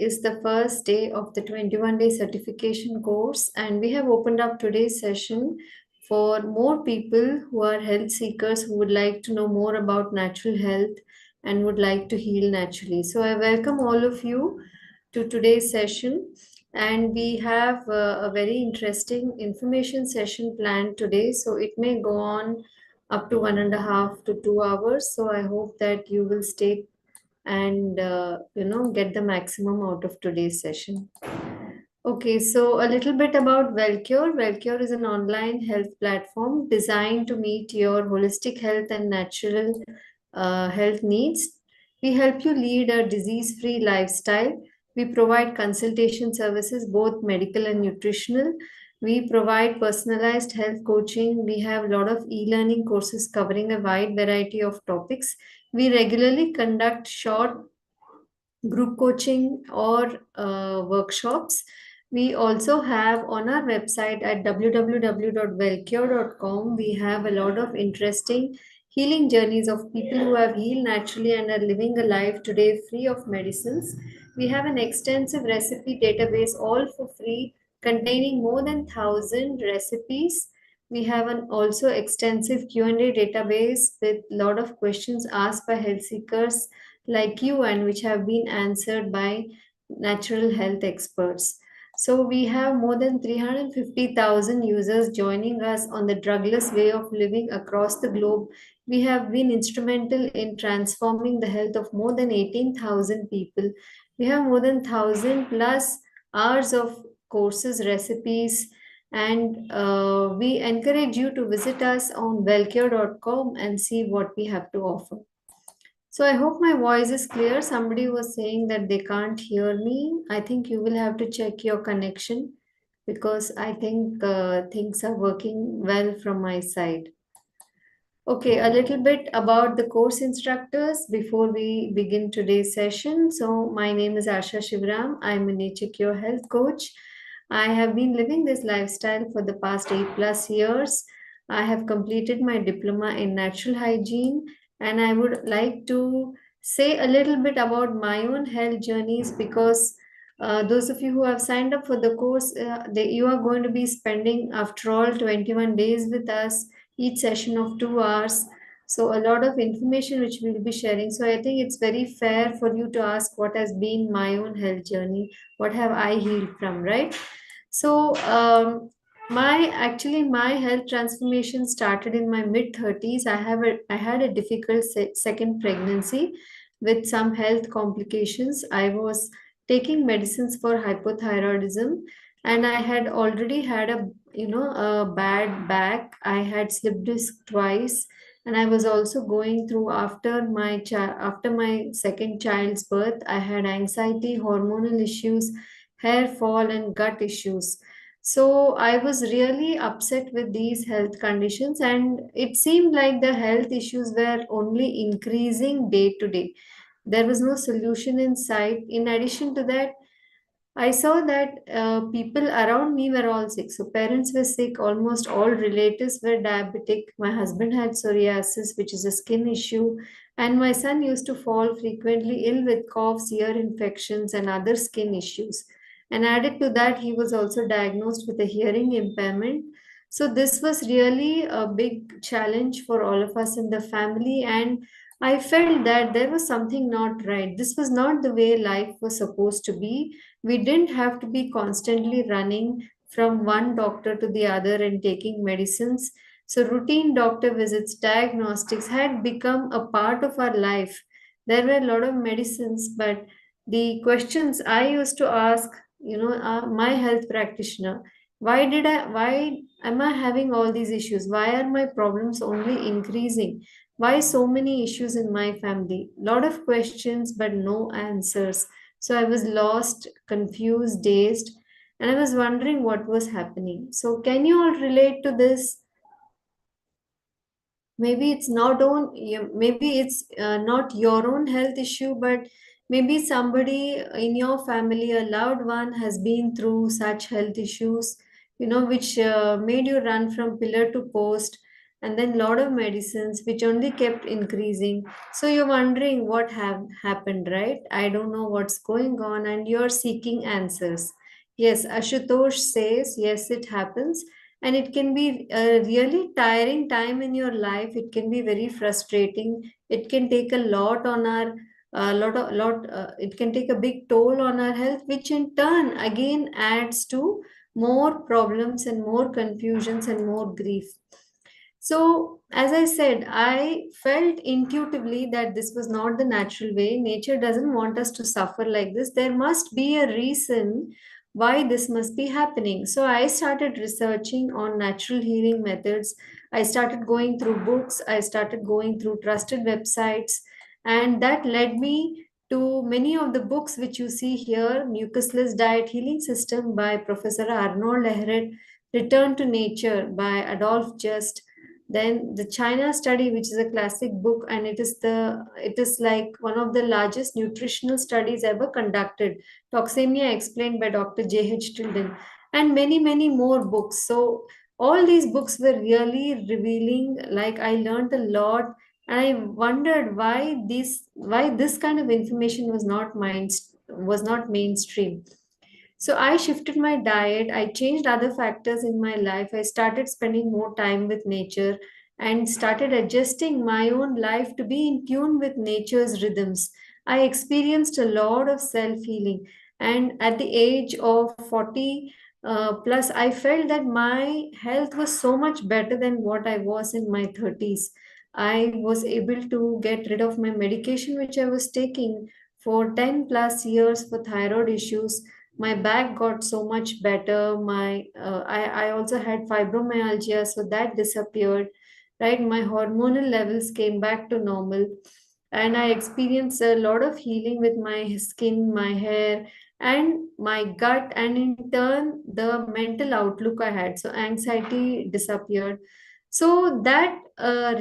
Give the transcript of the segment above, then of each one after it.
is the first day of the 21-day certification course, and we have opened up today's session for more people who are health seekers who would like to know more about natural health and would like to heal naturally. So, I welcome all of you to today's session, and we have a very interesting information session planned today. So, it may go on up to 1.5 to 2 hours. So, I hope that you will stay and get the maximum out of today's session. Okay, so a little bit about WellCure. WellCure is an online health platform designed to meet your holistic health and natural health needs. We help you lead a disease-free lifestyle. We provide consultation services, both medical and nutritional. We provide personalized health coaching. We have a lot of e-learning courses covering a wide variety of topics. We regularly conduct short group coaching or workshops. We also have on our website at www.wellcure.com, we have a lot of interesting healing journeys of people who have healed naturally and are living a life today free of medicines. We have an extensive recipe database, all for free, containing more than 1,000 recipes. We have an also extensive Q&A database with a lot of questions asked by health seekers like you and which have been answered by natural health experts. So we have more than 350,000 users joining us on the drugless way of living across the globe. We have been instrumental in transforming the health of more than 18,000 people. We have more than 1,000 plus hours of courses, recipes, and we encourage you to visit us on wellcare.com and see what we have to offer. So I hope my voice is clear. Somebody was saying that they can't hear me. I think you will have to check your connection because I think things are working well from my side. Okay, a little bit about the course instructors before we begin today's session. So my name is Asha Shivram. I'm a Nature Cure Health Coach. I have been living this lifestyle for the past 8+ years. I have completed my diploma in natural hygiene, and I would like to say a little bit about my own health journeys because those of you who have signed up for the course, you are going to be spending, after all, 21 days with us, each session of 2 hours. So, a lot of information which we'll be sharing. So, I think it's very fair for you to ask what has been my own health journey, what have I healed from, right? So, my health transformation started in my mid 30s. I had a difficult second pregnancy with some health complications. I was taking medicines for hypothyroidism, and I had already had a bad back. I had slipped disc twice, and I was also going through after my second child's birth. I had anxiety, hormonal issues, hair fall, and gut issues. So I was really upset with these health conditions, and it seemed like the health issues were only increasing day to day. There was no solution in sight. In addition to that, I saw that people around me were all sick. So parents were sick, almost all relatives were diabetic. My husband had psoriasis, which is a skin issue, and my son used to fall frequently ill with coughs, ear infections, and other skin issues. And added to that, he was also diagnosed with a hearing impairment. So this was really a big challenge for all of us in the family, and I felt that there was something not right. This was not the way life was supposed to be. We didn't have to be constantly running from one doctor to the other and taking medicines. So, routine doctor visits, diagnostics had become a part of our life. There were a lot of medicines, but the questions I used to ask, my health practitioner, why am I having all these issues? Why are my problems only increasing? Why so many issues in my family? Lot of questions, but no answers. So I was lost, confused, dazed, and I was wondering what was happening. So, can you all relate to this? Maybe it's not your own health issue, but maybe somebody in your family, a loved one, has been through such health issues, which made you run from pillar to post. and then lot of medicines which only kept increasing. So you're wondering what have happened, right? I don't know what's going on, and you're seeking answers. Yes, Ashutosh says, yes, it happens. And it can be a really tiring time in your life. It can be very frustrating. It can take a lot on our it can take a big toll on our health, which in turn again adds to more problems and more confusions and more grief. So, as I said, I felt intuitively that this was not the natural way. Nature doesn't want us to suffer like this. There must be a reason why this must be happening. So, I started researching on natural healing methods. I started going through books, I started going through trusted websites, and that led me to many of the books which you see here: Mucusless Diet Healing System by Professor Arnold Lehret, Return to Nature by Adolph Just, then the China study, which is a classic book, and it is like one of the largest nutritional studies ever conducted. Toxemia explained by Dr. J.H. Tilden, and many more books. So all these books were really revealing. Like, I learned a lot, and I wondered why this kind of information was not mainstream. So I shifted my diet, I changed other factors in my life. I started spending more time with nature and started adjusting my own life to be in tune with nature's rhythms. I experienced a lot of self healing. And at the age of 40 plus, I felt that my health was so much better than what I was in my 30s. I was able to get rid of my medication, which I was taking for 10 plus years for thyroid issues. My back got so much better. I also had fibromyalgia, so that disappeared, right? My hormonal levels came back to normal, and I experienced a lot of healing with my skin, my hair, and my gut, and in turn the mental outlook I had. So anxiety disappeared. So that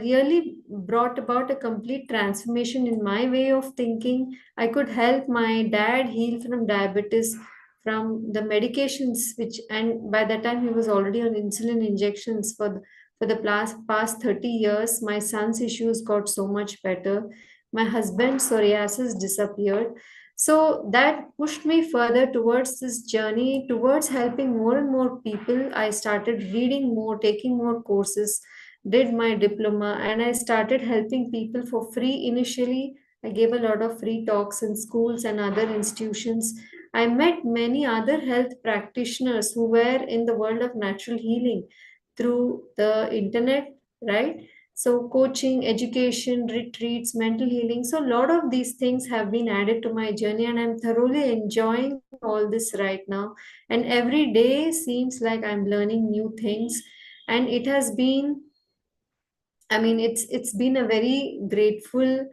really brought about a complete transformation in my way of thinking. I could help my dad heal from diabetes, from the medications, which, and by that time he was already on insulin injections for the past 30 years. My son's issues got so much better. My husband's psoriasis disappeared. So that pushed me further towards this journey, towards helping more and more people. I started reading more, taking more courses, did my diploma, and I started helping people for free initially. I gave a lot of free talks in schools and other institutions. I met many other health practitioners who were in the world of natural healing through the internet, right? So, coaching, education, retreats, mental healing. So, a lot of these things have been added to my journey, and I'm thoroughly enjoying all this right now. And every day seems like I'm learning new things. And it has been, I mean, it's been a very grateful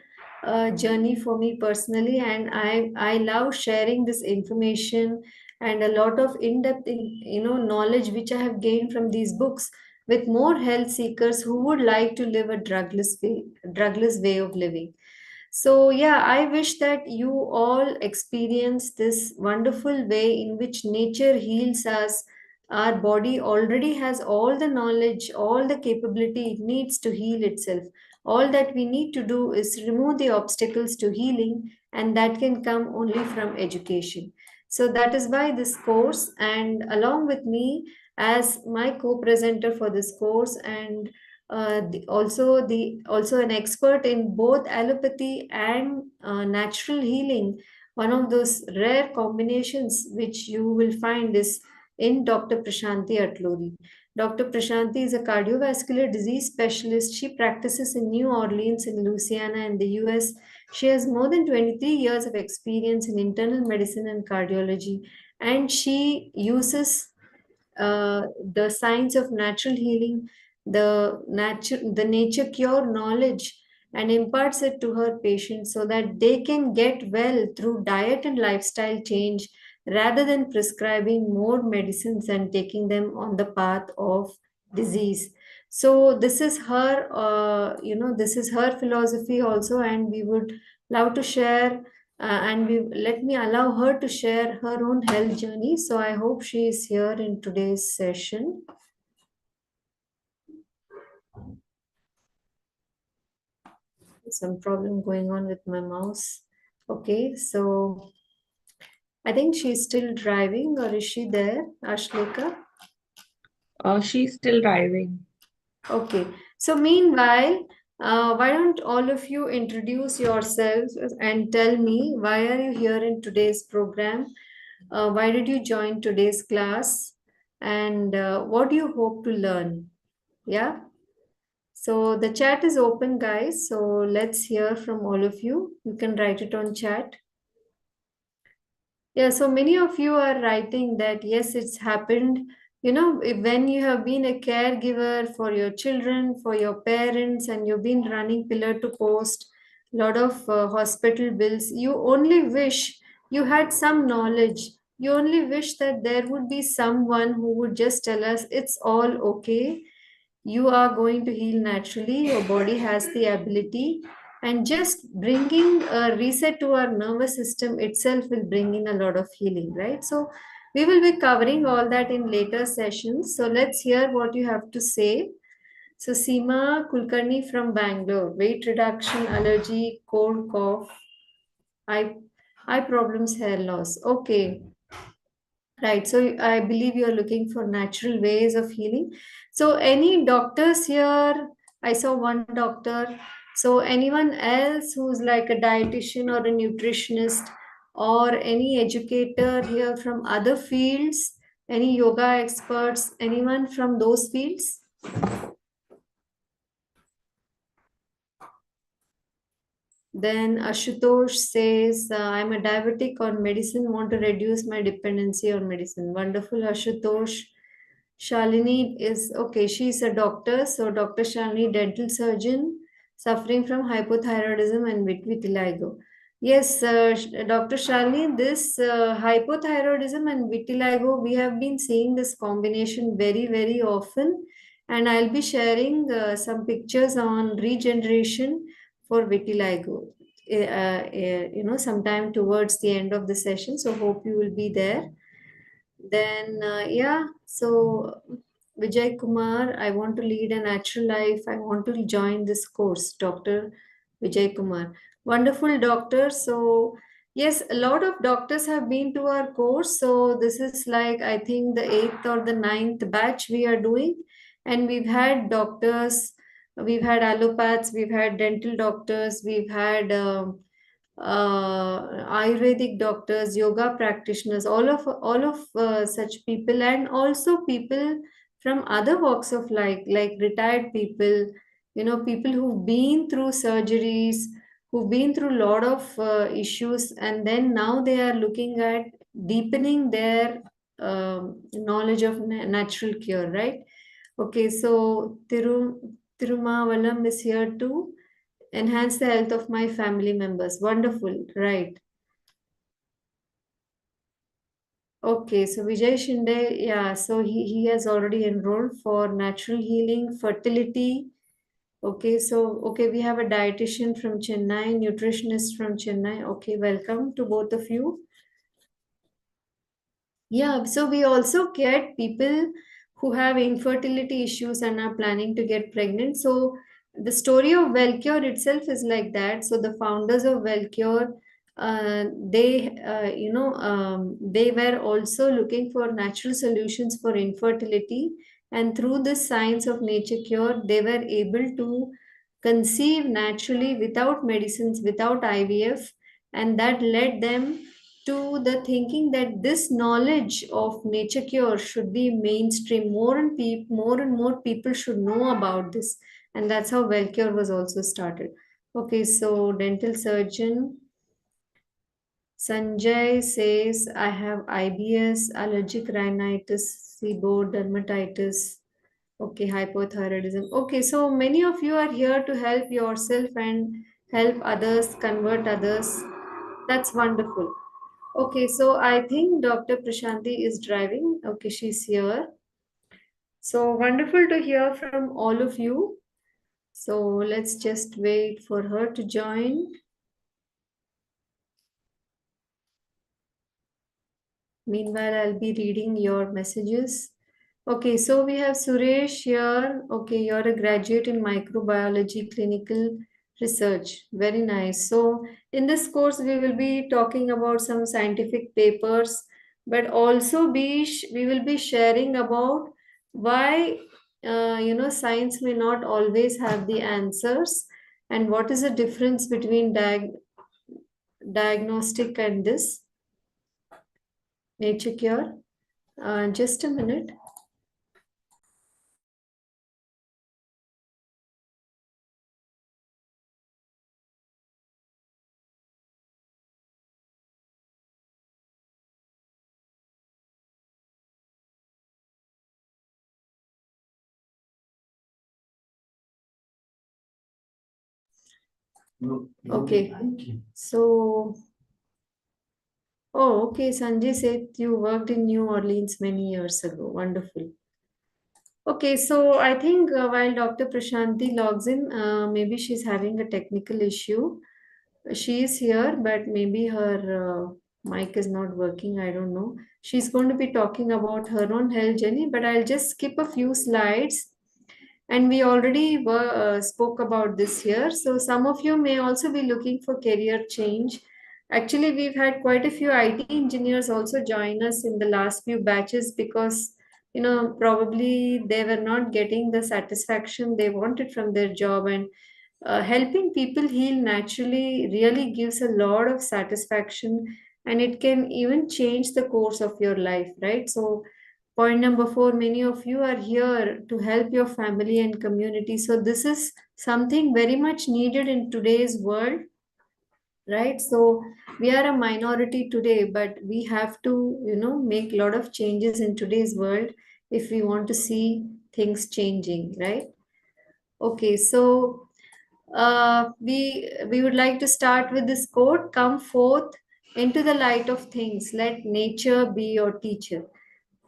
journey for me personally, and I love sharing this information and a lot of in-depth, knowledge which I have gained from these books with more health seekers who would like to live a drugless way of living. So, yeah, I wish that you all experience this wonderful way in which nature heals us. Our body already has all the knowledge, all the capability it needs to heal itself. All that we need to do is remove the obstacles to healing, and that can come only from education. So, that is why this course, and along with me as my co presenter for this course, and also an expert in both allopathy and natural healing. One of those rare combinations which you will find is in Dr. Prashanti Atluri. Dr. Prashanti is a cardiovascular disease specialist. She practices in New Orleans in Louisiana in the US. She has more than 23 years of experience in internal medicine and cardiology, and she uses the science of natural healing, the nature cure knowledge, and imparts it to her patients so that they can get well through diet and lifestyle change, rather than prescribing more medicines and taking them on the path of disease. So this is her philosophy also, and we would love to share, and we let me allow her to share her own health journey. So I hope she is here in today's session. Some problem going on with my mouse. Okay, so I think she's still driving, or is she there, Ashleka? She's still driving. Okay, so meanwhile, why don't all of you introduce yourselves and tell me why are you here in today's program? Why did you join today's class? And what do you hope to learn? Yeah. So the chat is open, guys. So let's hear from all of you. You can write it on chat. Yeah, so many of you are writing that yes, it's happened. When you have been a caregiver for your children, for your parents, and you've been running pillar to post, lot of hospital bills, you only wish you had some knowledge. You only wish that there would be someone who would just tell us it's all okay, you are going to heal naturally, your body has the ability, and just bringing a reset to our nervous system itself will bring in a lot of healing, right? So we will be covering all that in later sessions, so let's hear what you have to say. So Seema Kulkarni from Bangalore: weight reduction, allergy, cold, cough, eye eye problems, hair loss. Okay. Right. So I believe you're looking for natural ways of healing. So any doctors here? I saw one doctor. So anyone else who's like a dietitian or a nutritionist or any educator here from other fields? Any yoga experts? Anyone from those fields? Then Ashutosh says, I'm a diabetic on medicine, want to reduce my dependency on medicine. Wonderful, Ashutosh. Shalini is okay, she's a doctor. So, Dr. Shalini, dental surgeon, suffering from hypothyroidism and vitiligo. Yes, Dr. Shalini, this hypothyroidism and vitiligo, we have been seeing this combination very, very often. And I'll be sharing some pictures on regeneration for vitiligo, sometime towards the end of the session. So, hope you will be there. Then, yeah, so Vijay Kumar, I want to lead a natural life. I want to join this course, Dr. Vijay Kumar. Wonderful doctor. So, yes, a lot of doctors have been to our course. So, this is like, I think, the eighth or the ninth batch we are doing. And we've had doctors, we've had allopaths, we've had dental doctors, we've had Ayurvedic doctors, yoga practitioners, all of such people, and also people from other walks of life, like retired people, people who've been through surgeries, who've been through a lot of issues, and then now they are looking at deepening their knowledge of natural cure, right? Okay, so Tirumavalam is here too. Enhance the health of my family members. Wonderful, right? Okay, so Vijay Shinde, yeah, so he has already enrolled for natural healing, fertility. Okay, so okay, we have a dietitian from Chennai, nutritionist from Chennai. Okay, welcome to both of you. Yeah, so we also get people who have infertility issues and are planning to get pregnant. So the story of WellCure itself is like that. So the founders of WellCure, they were also looking for natural solutions for infertility, and through this science of nature cure, they were able to conceive naturally without medicines, without IVF, and that led them to the thinking that this knowledge of nature cure should be mainstream. More and more people should know about this, and that's how WellCure was also started. Okay, so dental surgeon Sanjay says, I have IBS, allergic rhinitis, SIBO, dermatitis. Okay, hypothyroidism. Okay, so many of you are here to help yourself and help others, convert others. That's wonderful. Okay, so I think Dr. Prashanti is driving. Okay, she's here. So wonderful to hear from all of you. So let's just wait for her to join. Meanwhile, I'll be reading your messages. Okay, so we have Suresh here. Okay, you're a graduate in microbiology, clinical Research. Very nice. So, in this course, we will be talking about some scientific papers, but also we will be sharing about why science may not always have the answers, and what is the difference between diagnostic and this nature cure. Just a minute. Okay. So, oh, okay. Sanjay said you worked in New Orleans many years ago. Wonderful. Okay, so I think while Dr. Prashanti logs in, maybe she's having a technical issue. She is here, but maybe her mic is not working. I don't know. She's going to be talking about her own health journey, but I'll just skip a few slides. And we already spoke about this here. So some of you may also be looking for career change. Actually, we've had quite a few IT engineers also join us in the last few batches because, probably they were not getting the satisfaction they wanted from their job. And helping people heal naturally really gives a lot of satisfaction, and it can even change the course of your life, right? So, point number four, many of you are here to help your family and community. So, this is something very much needed in today's world, right? So, we are a minority today, but we have to, make a lot of changes in today's world if we want to see things changing, right? Okay, so we would like to start with this quote: "Come forth into the light of things. Let nature be your teacher."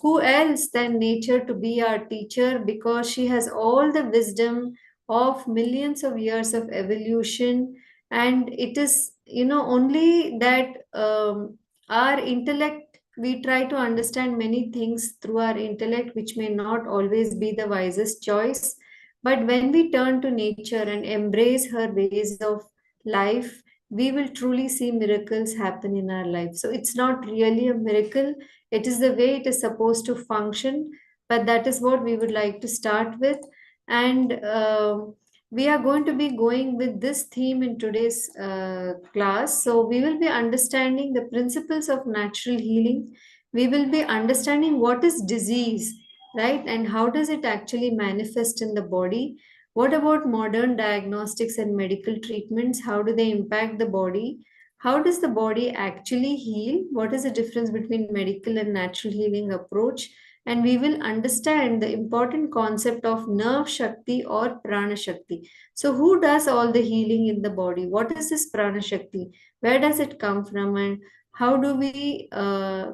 Who else than nature to be our teacher, because she has all the wisdom of millions of years of evolution. And it is, only that our intellect, we try to understand many things through our intellect, which may not always be the wisest choice. But when we turn to nature and embrace her ways of life, we will truly see miracles happen in our life. So it's not really a miracle, it is the way it is supposed to function, but that is what we would like to start with. And we are going to be going with this theme in today's class. So, we will be understanding the principles of natural healing. We will be understanding what is disease, right? And how does it actually manifest in the body? What about modern diagnostics and medical treatments? How do they impact the body? How does the body actually heal? What is the difference between medical and natural healing approach? And we will understand the important concept of nerve shakti or prana shakti. So, who does all the healing in the body? What is this prana shakti? Where does it come from? And how do we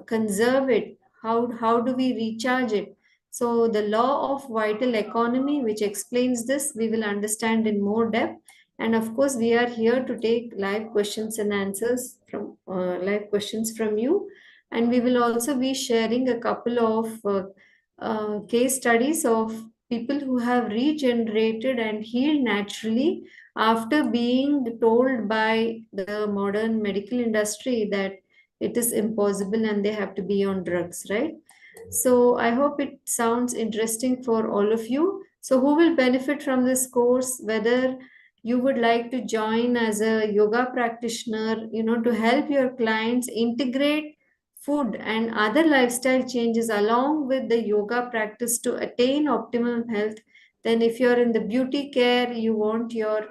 conserve it? How do we recharge it? So, the law of vital economy, which explains this, we will understand in more depth. And of course, we are here to take live questions and answers from live questions from you. And we will also be sharing a couple of case studies of people who have regenerated and healed naturally after being told by the modern medical industry that it is impossible and they have to be on drugs, right? So I hope it sounds interesting for all of you. So who will benefit from this course? Whether you would like to join as a yoga practitioner, to help your clients integrate food and other lifestyle changes along with the yoga practice to attain optimum health. Then if you're in the beauty care, you want your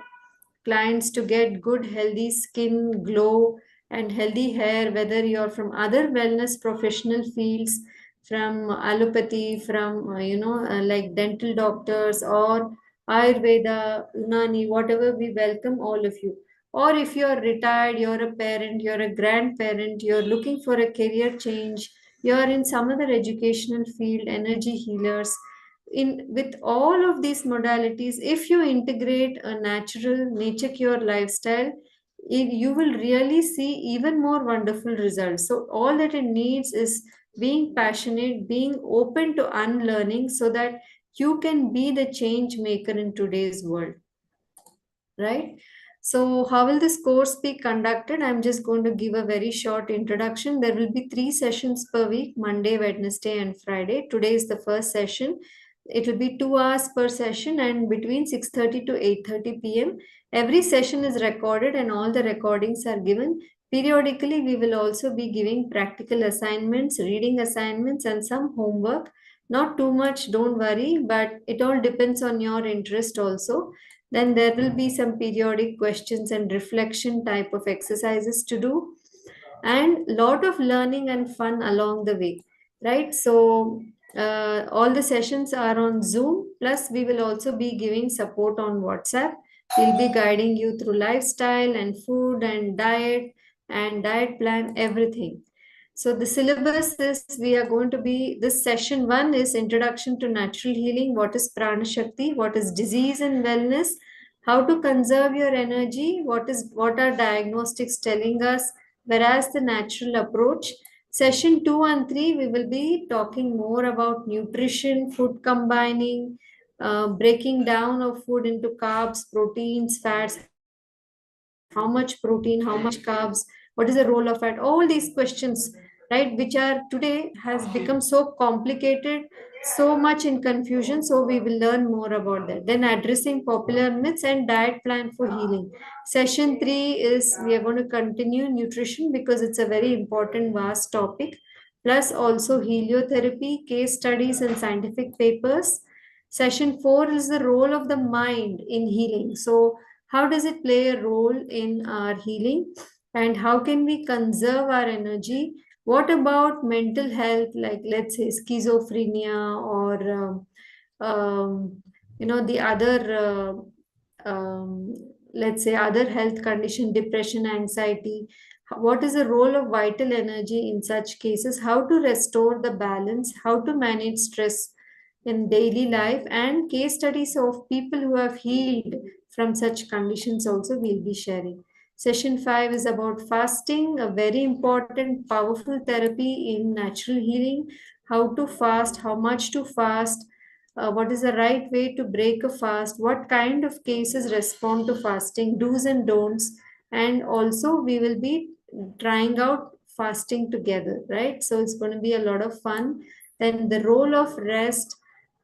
clients to get good healthy skin glow and healthy hair, whether you're from other wellness professional fields, from allopathy, from like dental doctors or ayurveda, unani, whatever, we welcome all of you. Or if you're retired, you're a parent, you're a grandparent, you're looking for a career change, you're in some other educational field, energy healers, in with all of these modalities, if you integrate a natural nature cure lifestyle, you will really see even more wonderful results. So all that it needs is being passionate, being open to unlearning, so that you can be the change maker in today's world, right? So, how will this course be conducted? I'm just going to give a very short introduction. There will be 3 sessions per week: Monday, Wednesday, and Friday. Today is the first session. It will be 2 hours per session and between 6:30 to 8:30 p.m. Every session is recorded and all the recordings are given. Periodically, we will also be giving practical assignments, reading assignments, and some homework. Not too much, don't worry, but it all depends on your interest also. Then there will be some periodic questions and reflection type of exercises to do, and lot of learning and fun along the way, right? So all the sessions are on Zoom, plus we will also be giving support on WhatsApp. We'll be guiding you through lifestyle and food and diet plan, everything. So the syllabus is, we are going to be, this session 1 is introduction to natural healing. What is Prana Shakti? What is disease and wellness? How to conserve your energy? What are diagnostics telling us? Whereas the natural approach. Session 2 and 3, we will be talking more about nutrition, food combining, breaking down of food into carbs, proteins, fats, how much protein, how much carbs, what is the role of fat, all these questions, right, which are today has become so complicated, so much in confusion. So we will learn more about that. Then addressing popular myths and diet plan for healing. Session 3 is, we are going to continue nutrition because it's a very important vast topic, plus also heliotherapy, case studies and scientific papers. Session 4 is the role of the mind in healing. So how does it play a role in our healing, and how can we conserve our energy? What about mental health, like let's say schizophrenia or the other let's say other health condition, depression, anxiety? What is the role of vital energy in such cases? How to restore the balance? How to manage stress in daily life? And case studies of people who have healed from such conditions also we'll be sharing. Session 5 is about fasting, a very important, powerful therapy in natural healing. How to fast, how much to fast, what is the right way to break a fast, what kind of cases respond to fasting, do's and don'ts. And also, we will be trying out fasting together, right? So, it's going to be a lot of fun. Then, the role of rest,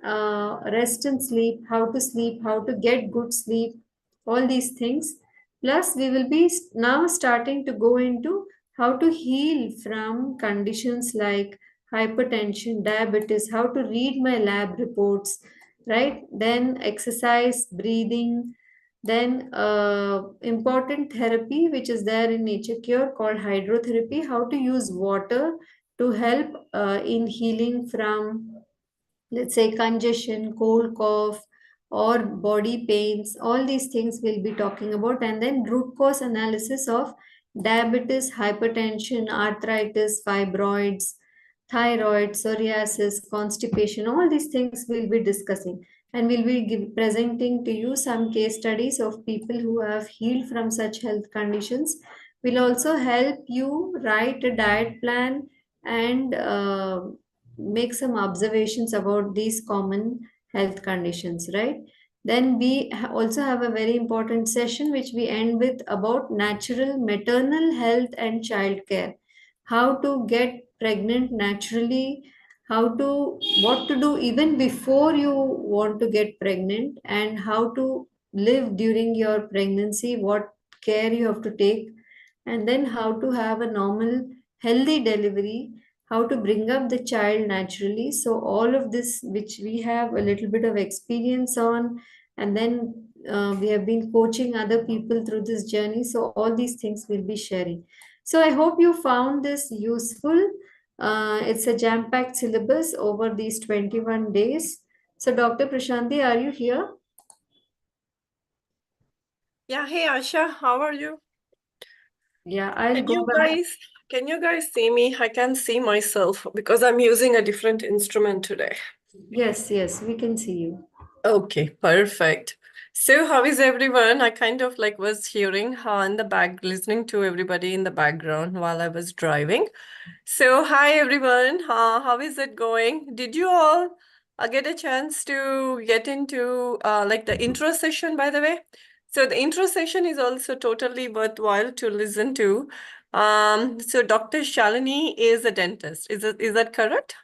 rest and sleep, how to get good sleep, all these things. Plus, we will be now starting to go into how to heal from conditions like hypertension, diabetes, how to read my lab reports, right? Then exercise, breathing, then important therapy which is there in nature cure called hydrotherapy, how to use water to help in healing from, let's say, congestion, cold cough, or body pains. All these things we'll be talking about. And then root cause analysis of diabetes, hypertension, arthritis, fibroids, thyroid, psoriasis, constipation. All these things we'll be discussing, and we'll be presenting to you some case studies of people who have healed from such health conditions. We'll also help you write a diet plan and make some observations about these common health conditions, right? Then we also have a very important session which we end with about natural maternal health and child care. How to get pregnant naturally, how to, what to do even before you want to get pregnant, and how to live during your pregnancy, what care you have to take, and then how to have a normal healthy delivery, how to bring up the child naturally. So all of this which we have a little bit of experience on, and then we have been coaching other people through this journey. So all these things we'll be sharing. So I hope you found this useful. It's a jam-packed syllabus over these 21 days. So Dr. Prashanti, are you here? Yeah, hey Asha, how are you? Yeah, I'll go back. Can you guys see me? I can't see myself because I'm using a different instrument today. Yes, yes, we can see you. Okay, perfect. So how is everyone? I kind of like was hearing in the back, listening to everybody in the background while I was driving. So hi everyone, how is it going? Did you all get a chance to get into like the intro session, by the way? So the intro session is also totally worthwhile to listen to. So Dr. Shalini is a dentist. Is that correct?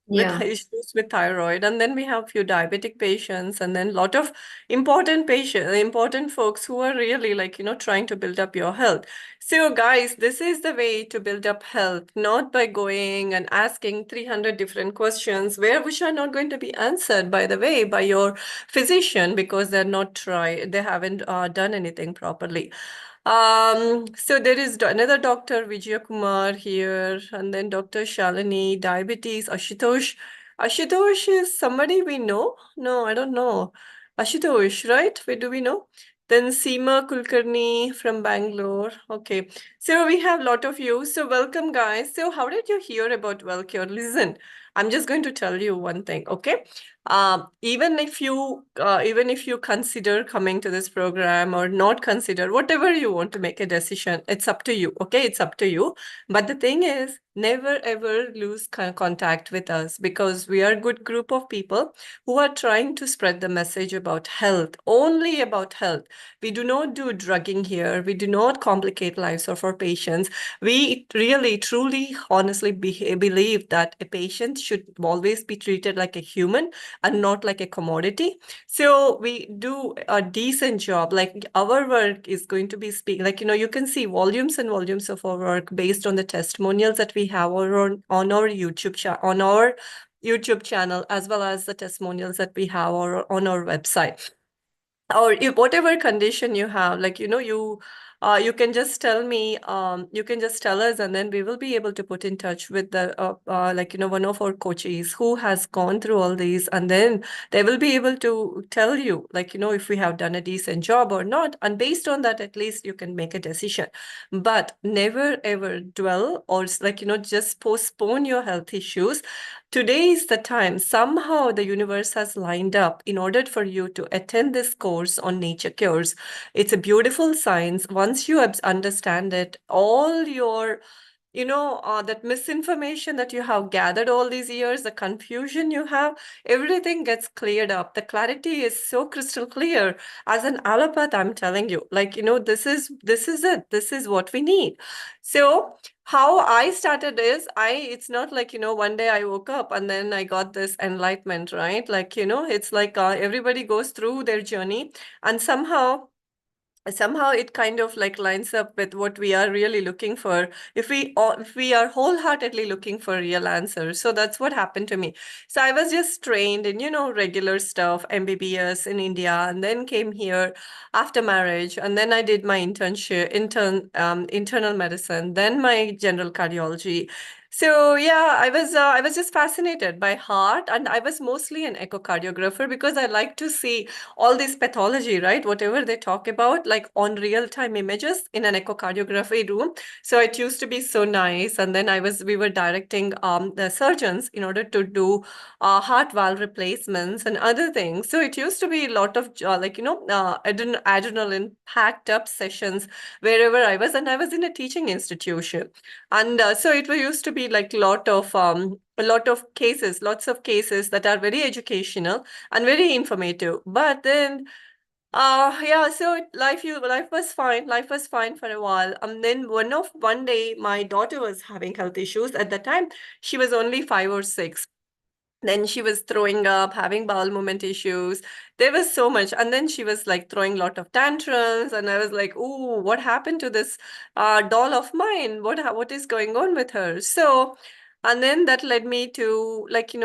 With Yeah. issues with thyroid, and then we have few diabetic patients, and then lot of important folks who are really like, trying to build up your health. So guys, this is the way to build up health, not by going and asking 300 different questions which are not going to be answered, by the way, by your physician, because they haven't done anything properly. So there is another Dr. Vijay Kumar here, and then Dr. Shalini, diabetes, Ashutosh. Ashutosh is somebody we know? No, I don't know. Ashutosh, right? Where do we know? Then Seema Kulkarni from Bangalore. Okay. So we have a lot of you. So welcome, guys. So how did you hear about WellCure? Listen, I'm just going to tell you one thing, okay? Even if you consider coming to this program or not consider, whatever you want to make a decision, it's up to you. Okay, it's up to you. But the thing is, never ever lose contact with us, because we are a good group of people who are trying to spread the message about health, only about health. We do not do drugging here. We do not complicate lives of our patients. We really, truly, honestly believe that a patient should always be treated like a human and not like a commodity. So we do a decent job. Like, our work is going to be like, you can see volumes and volumes of our work based on the testimonials that we have on our YouTube channel, as well as the testimonials that we have on our website. Or if whatever condition you have, like, you can just tell me, you can just tell us, and then we will be able to put in touch with the like, one of our coaches who has gone through all these, and then they will be able to tell you, like, if we have done a decent job or not, and based on that, at least you can make a decision. But never ever dwell or like, just postpone your health issues. Today is the time. Somehow the universe has lined up in order for you to attend this course on nature cures. It's a beautiful science. Once you understand it, all your that misinformation that you have gathered all these years, the confusion you have, everything gets cleared up. The clarity is so crystal clear. As an allopath, I'm telling you, like, this is it. This is what we need. So how I started is, it's not like, one day I woke up and then I got this enlightenment, right? Like, it's like everybody goes through their journey, and somehow it kind of like lines up with what we are really looking for, if we are wholeheartedly looking for real answers. So that's what happened to me. So I was just trained in, regular stuff, MBBS in India, and then came here after marriage, and then I did my internal medicine, then my general cardiology. So yeah, I was just fascinated by heart, and I was mostly an echocardiographer because I like to see all this pathology, right? Whatever they talk about, like on real-time images in an echocardiography room. So it used to be so nice. And then we were directing the surgeons in order to do heart valve replacements and other things. So it used to be a lot of like, adrenaline packed up sessions wherever I was, and I was in a teaching institution. And so it used to be like lots of cases that are very educational and very informative. But then, yeah, so life was fine. Life was fine for a while. And then one day, my daughter was having health issues. At the time, she was only 5 or 6. Then she was throwing up, having bowel movement issues. There was so much. And then she was like throwing a lot of tantrums. And I was like, ooh, what happened to this doll of mine? What is going on with her? So, and then that led me to, like,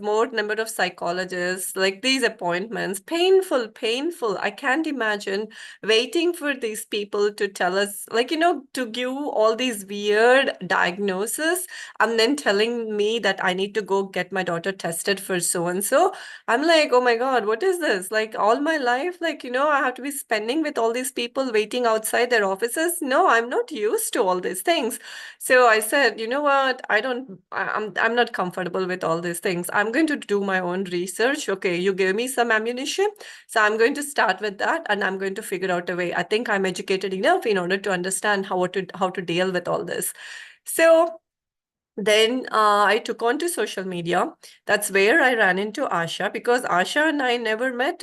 more number of psychologists, like these appointments, painful, painful. I can't imagine waiting for these people to tell us, like, to give all these weird diagnoses, and then telling me that I need to go get my daughter tested for so and so. I'm like, oh my God, what is this? Like, all my life, like, I have to be spending with all these people waiting outside their offices. No, I'm not used to all these things. So I said, you know what? I'm not comfortable with all these things. I'm going to do my own research. Okay, you gave me some ammunition. So I'm going to start with that, and I'm going to figure out a way. I think I'm educated enough in order to understand how to deal with all this. So Then I took on to social media. That's where I ran into Asha, because Asha and I never met,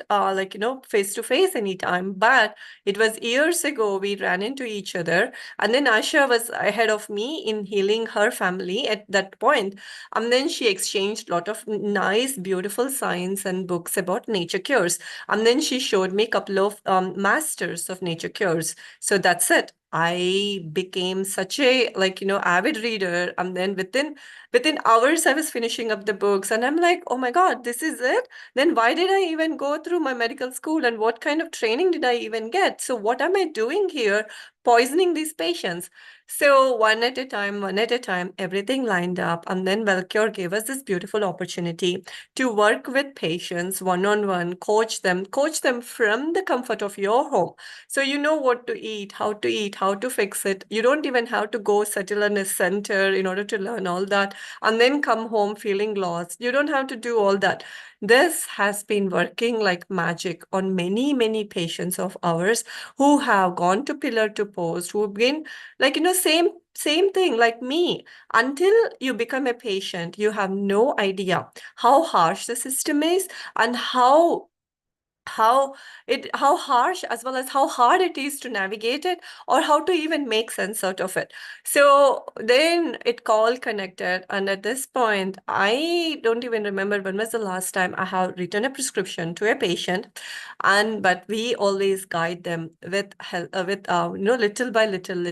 face to face anytime. But it was years ago we ran into each other. And then Asha was ahead of me in healing her family at that point. And then she exchanged a lot of nice, beautiful science and books about nature cures. And then she showed me a couple of masters of nature cures. So that's it. I became such a avid reader, and then within hours I was finishing up the books, and I'm like, oh my God, this is it. Then why did I even go through my medical school, and what kind of training did I even get? So what am I doing here, poisoning these patients? So one at a time, everything lined up, and then Wellcure gave us this beautiful opportunity to work with patients one-on-one, coach them from the comfort of your home. So you know what to eat, how to fix it. You don't even have to go settle in a center in order to learn all that and then come home feeling lost. You don't have to do all that. This has been working like magic on many, many patients of ours who have gone to pillar to post, who've been same thing like me. Until you become a patient, you have no idea how harsh the system is and how how harsh as well as how hard it is to navigate it, or how to even make sense out of it. So then it all connected, and at this point I don't even remember when was the last time I have written a prescription to a patient. And but we always guide them with help, little by little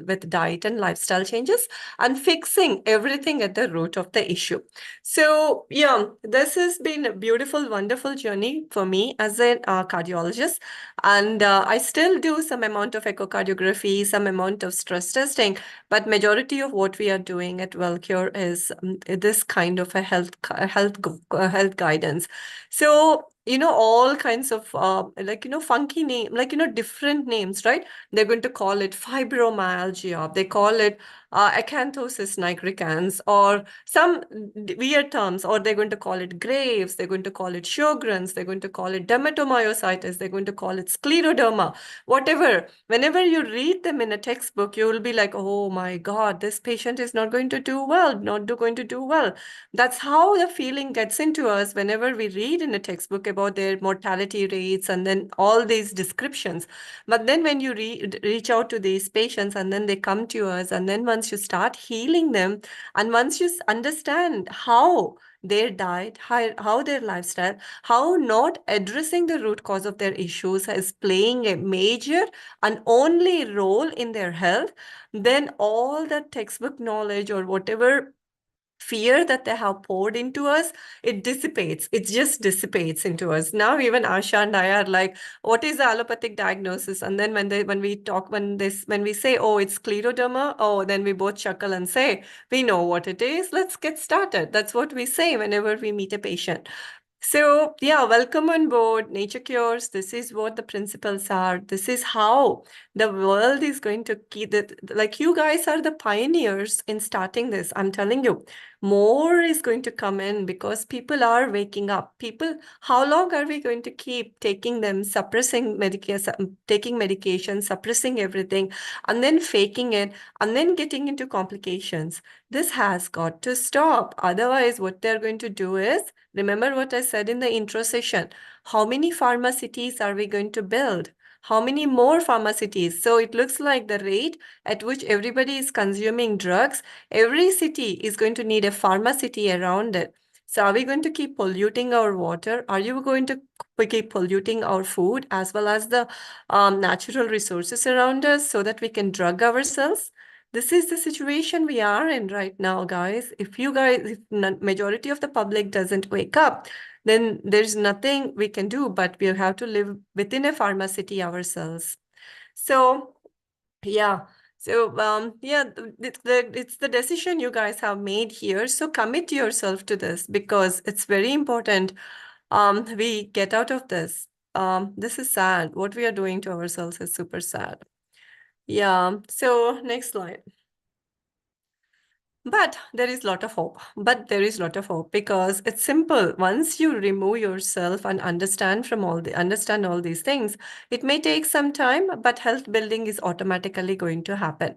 with diet and lifestyle changes, and fixing everything at the root of the issue. So, yeah, this has been a beautiful, wonderful journey for me as a cardiologist. And I still do some amount of echocardiography, some amount of stress testing, but majority of what we are doing at WellCure is this kind of a health guidance. So, all kinds of funky name, different names, right? They're going to call it fibromyalgia. They call it acanthosis nigricans, or some weird terms, or they're going to call it Graves, they're going to call it Sjogren's, they're going to call it dermatomyositis, they're going to call it scleroderma, whatever. Whenever you read them in a textbook, you will be like, oh my God, this patient is not going to do well, going to do well. That's how the feeling gets into us whenever we read in a textbook about their mortality rates and then all these descriptions. But then when you reach out to these patients and then they come to us, and then once you start healing them, and once you understand how their diet, how their lifestyle, how not addressing the root cause of their issues is playing a major and only role in their health, then all that textbook knowledge or whatever fear that they have poured into us, it dissipates. It just dissipates into us. Now even Asha and I are like, what is the allopathic diagnosis? And then when we say, oh, it's scleroderma, oh, then we both chuckle and say, we know what it is. Let's get started. That's what we say whenever we meet a patient. So yeah, welcome on board Nature Cures. This is what the principles are. This is how the world is going to keep it. Like, you guys are the pioneers in starting this. I'm telling you, more is going to come in because people are waking up. How long are we going to keep taking them, suppressing medication, taking medication, suppressing everything, and then faking it, and then getting into complications? This has got to stop. Otherwise, what they're going to do is, remember what I said in the intro session. How many pharma cities are we going to build? How many more pharma cities? So it looks like the rate at which everybody is consuming drugs, every city is going to need a pharma city around it. So are we going to keep polluting our water? Are you going to keep polluting our food as well as the natural resources around us so that we can drug ourselves? This is the situation we are in right now, guys. If majority of the public doesn't wake up, then there's nothing we can do, but we'll have to live within a pharmacity ourselves. So, yeah. So, yeah, it's the decision you guys have made here. So commit yourself to this because it's very important we get out of this. This is sad. What we are doing to ourselves is super sad. Yeah. So next slide. But there is a lot of hope. But there is a lot of hope because it's simple. Once you remove yourself and understand all these things, it may take some time, but health building is automatically going to happen.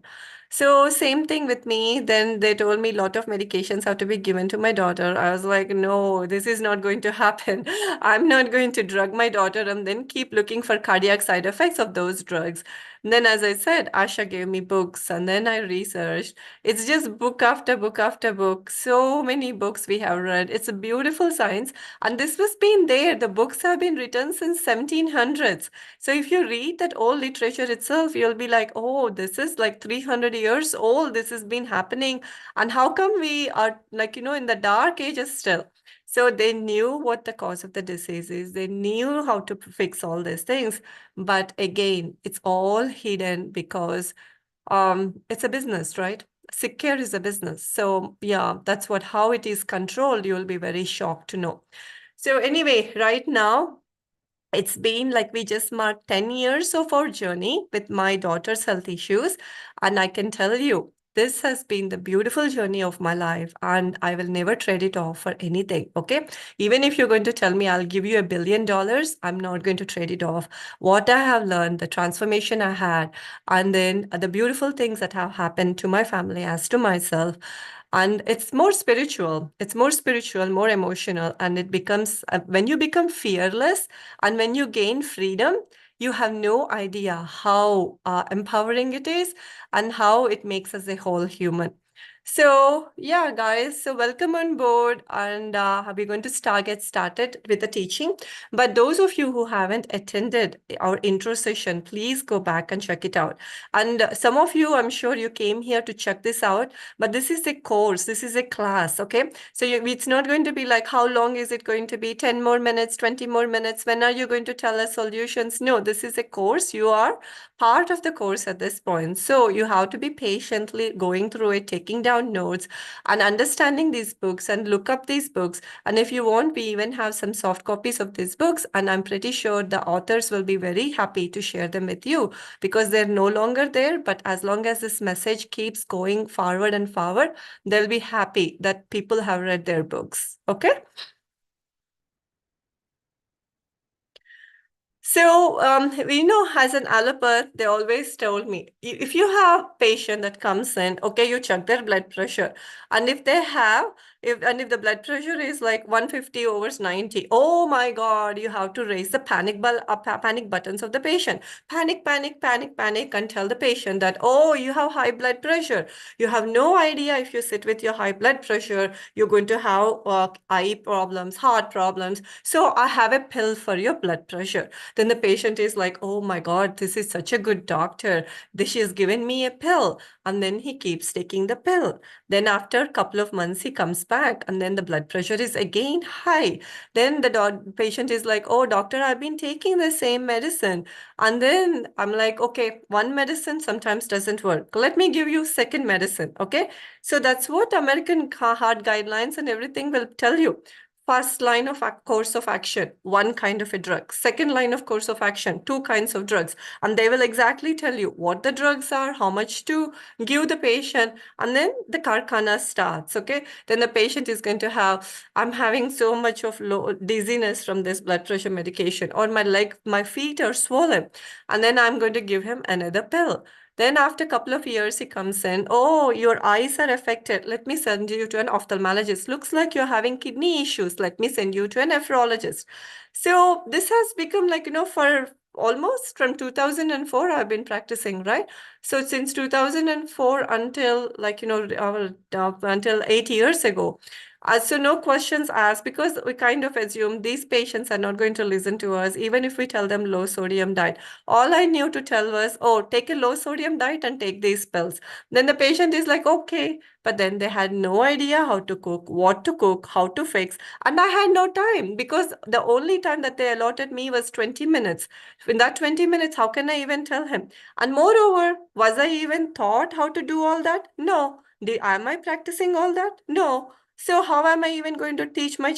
So same thing with me. Then they told me a lot of medications have to be given to my daughter. I was like, no, this is not going to happen. I'm not going to drug my daughter and then keep looking for cardiac side effects of those drugs. And then, as I said, Asha gave me books and then I researched. It's just book after book after book. So many books we have read. It's a beautiful science. And this was been there. The books have been written since 1700s. So if you read that old literature itself, you'll be like, oh, this is like 300 years old. This has been happening. And how come we are like, in the dark ages still? So they knew what the cause of the disease is. They knew how to fix all these things. But again, it's all hidden because it's a business, right? Sick care is a business. So yeah, that's how it is controlled. You'll be very shocked to know. So anyway, right now, it's been like we just marked 10 years of our journey with my daughter's health issues. And I can tell you, this has been the beautiful journey of my life, and I will never trade it off for anything. Okay. Even if you're going to tell me I'll give you $1 billion, I'm not going to trade it off. What I have learned, the transformation I had, and then the beautiful things that have happened to my family as to myself. And it's more spiritual. It's more spiritual, more emotional. And it becomes, when you become fearless and when you gain freedom, you have no idea how empowering it is and how it makes us a whole human. So yeah, guys, so welcome on board, and we're going to get started with the teaching. But those of you who haven't attended our intro session, please go back and check it out. And some of you, I'm sure you came here to check this out, but this is a course, this is a class, okay? So it's not going to be like, how long is it going to be? 10 more minutes, 20 more minutes? When are you going to tell us solutions? No, this is a course. You are part of the course at this point. So you have to be patiently going through it, taking down notes and understanding these books and look up these books. And if you want, we even have some soft copies of these books. And I'm pretty sure the authors will be very happy to share them with you because they're no longer there. But as long as this message keeps going forward and forward, they'll be happy that people have read their books. Okay. So, as an allopath, they always told me, if you have patient that comes in, okay, you check their blood pressure. And if they have, if the blood pressure is like 150 over 90, oh my God, you have to raise the panic buttons of the patient. Panic, panic, panic, panic, and tell the patient that, oh, you have high blood pressure. You have no idea if you sit with your high blood pressure, you're going to have eye problems, heart problems. So I have a pill for your blood pressure. Then the patient is like, oh my God, this is such a good doctor. She has given me a pill. And then he keeps taking the pill. Then after a couple of months, he comes back and then the blood pressure is again high. Then the patient is like, oh, doctor, I've been taking the same medicine. And then I'm like, okay, one medicine sometimes doesn't work. Let me give you second medicine. Okay. So that's what American heart guidelines and everything will tell you. First line of course of action, one kind of a drug. Second line of course of action, two kinds of drugs. And they will exactly tell you what the drugs are, how much to give the patient. And then the karkana starts, okay? Then the patient is going to have, I'm having so much of low dizziness from this blood pressure medication, or my feet are swollen. And then I'm going to give him another pill. Then after a couple of years, he comes in, oh, your eyes are affected. Let me send you to an ophthalmologist. Looks like you're having kidney issues. Let me send you to a nephrologist. So this has become like, for almost from 2004, I've been practicing, right? So since 2004 until until 8 years ago. So no questions asked because we kind of assume these patients are not going to listen to us, even if we tell them low sodium diet. All I knew to tell was, oh, take a low sodium diet and take these pills. Then the patient is like, okay. But then they had no idea how to cook, what to cook, how to fix. And I had no time because the only time that they allotted me was 20 minutes. In that 20 minutes, how can I even tell him? And moreover, was I even taught how to do all that? No. Am I practicing all that? No. So how am I even going to teach my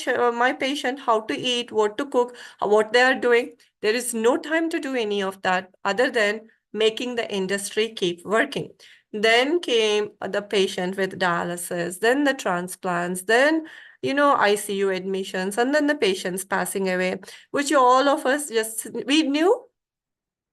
patient how to eat, what to cook, what they are doing? There is no time to do any of that other than making the industry keep working. Then came the patient with dialysis, then the transplants, then ICU admissions, and then the patients passing away, which all of us we knew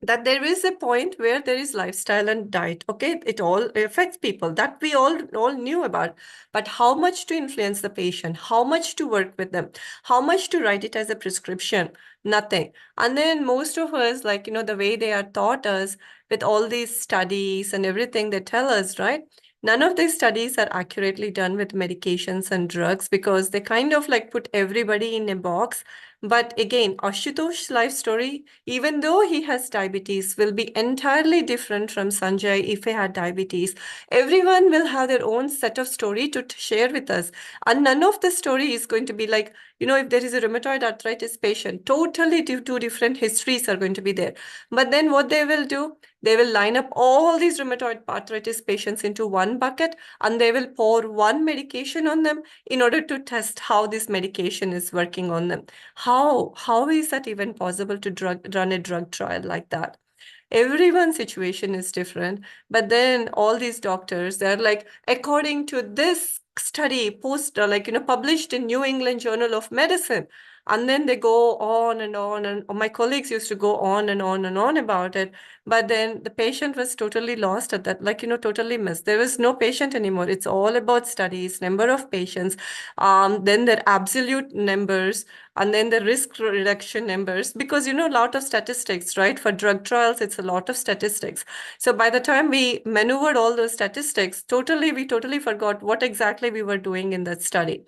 that there is a point where there is lifestyle and diet. Okay, it all affects people, that we all knew about. But how much to influence the patient, how much to work with them, how much to write it as a prescription? Nothing. And then most of us, like, the way they are taught us with all these studies and everything they tell us, right? None of these studies are accurately done with medications and drugs, because they kind of like put everybody in a box. But again, Ashutosh's life story, even though he has diabetes, will be entirely different from Sanjay if he had diabetes. Everyone will have their own set of story to share with us. And none of the story is going to be like, if there is a rheumatoid arthritis patient, totally two different histories are going to be there. But then what they will do, they will line up all these rheumatoid arthritis patients into one bucket, and they will pour one medication on them in order to test how this medication is working on them. How is that even possible to run a drug trial like that? Everyone's situation is different. But then all these doctors, they're like, according to this study published in New England Journal of Medicine. And then they go on and on, and my colleagues used to go on and on and on about it. But then the patient was totally lost at that, totally missed. There was no patient anymore. It's all about studies, number of patients, then their absolute numbers, and then the risk reduction numbers, because a lot of statistics, right? For drug trials, it's a lot of statistics. So by the time we maneuvered all those statistics, we totally forgot what exactly we were doing in that study.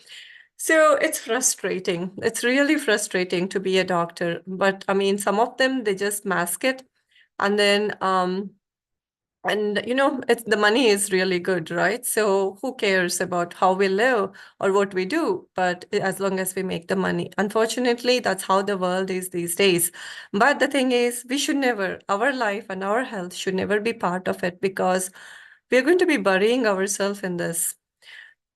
So it's frustrating. It's really frustrating to be a doctor. But I mean, some of them, they just mask it. And then it's the money is really good, right? So who cares about how we live or what we do, but as long as we make the money. Unfortunately, that's how the world is these days. But the thing is, we should never, our life and our health should never be part of it, because we're going to be burying ourselves in this.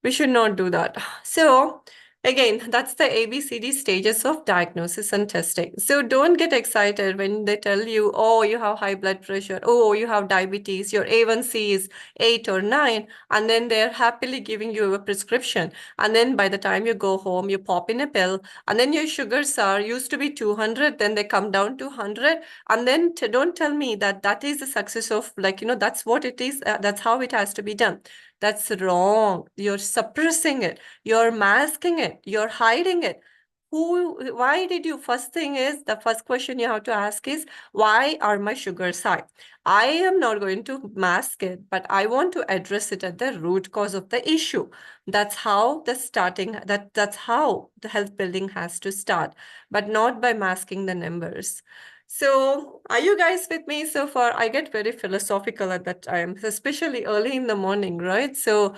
We should not do that. So again, that's the ABCD stages of diagnosis and testing. So don't get excited when they tell you, oh, you have high blood pressure, oh, you have diabetes, your A1C is 8 or 9, and then they're happily giving you a prescription. And then by the time you go home, you pop in a pill, and then your sugars are used to be 200, then they come down to 100. And then don't tell me that that is the success of, that's what it is, that's how it has to be done. That's wrong. You're suppressing it. You're masking it. You're hiding it. Why did you, the first question you have to ask is, why are my sugars high? I am not going to mask it, but I want to address it at the root cause of the issue. That's how that's how the health building has to start, but not by masking the numbers. So are you guys with me so far? I get very philosophical at that time, especially early in the morning, right? So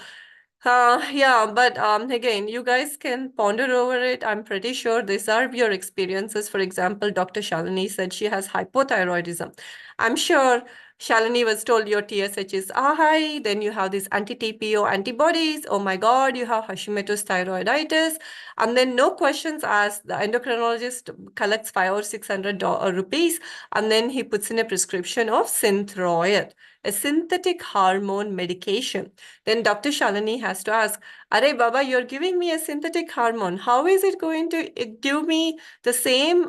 yeah, but again, you guys can ponder over it. I'm pretty sure these are your experiences. For example, Dr. Shalini said she has hypothyroidism. I'm sure Shalini was told your TSH is high, then you have these anti-TPO antibodies. Oh my God, you have Hashimoto's thyroiditis. And then no questions asked. The endocrinologist collects 500 or 600 rupees, and then he puts in a prescription of Synthroid, a synthetic hormone medication. Then Dr. Shalini has to ask, Are Baba, you're giving me a synthetic hormone. How is it going to give me the same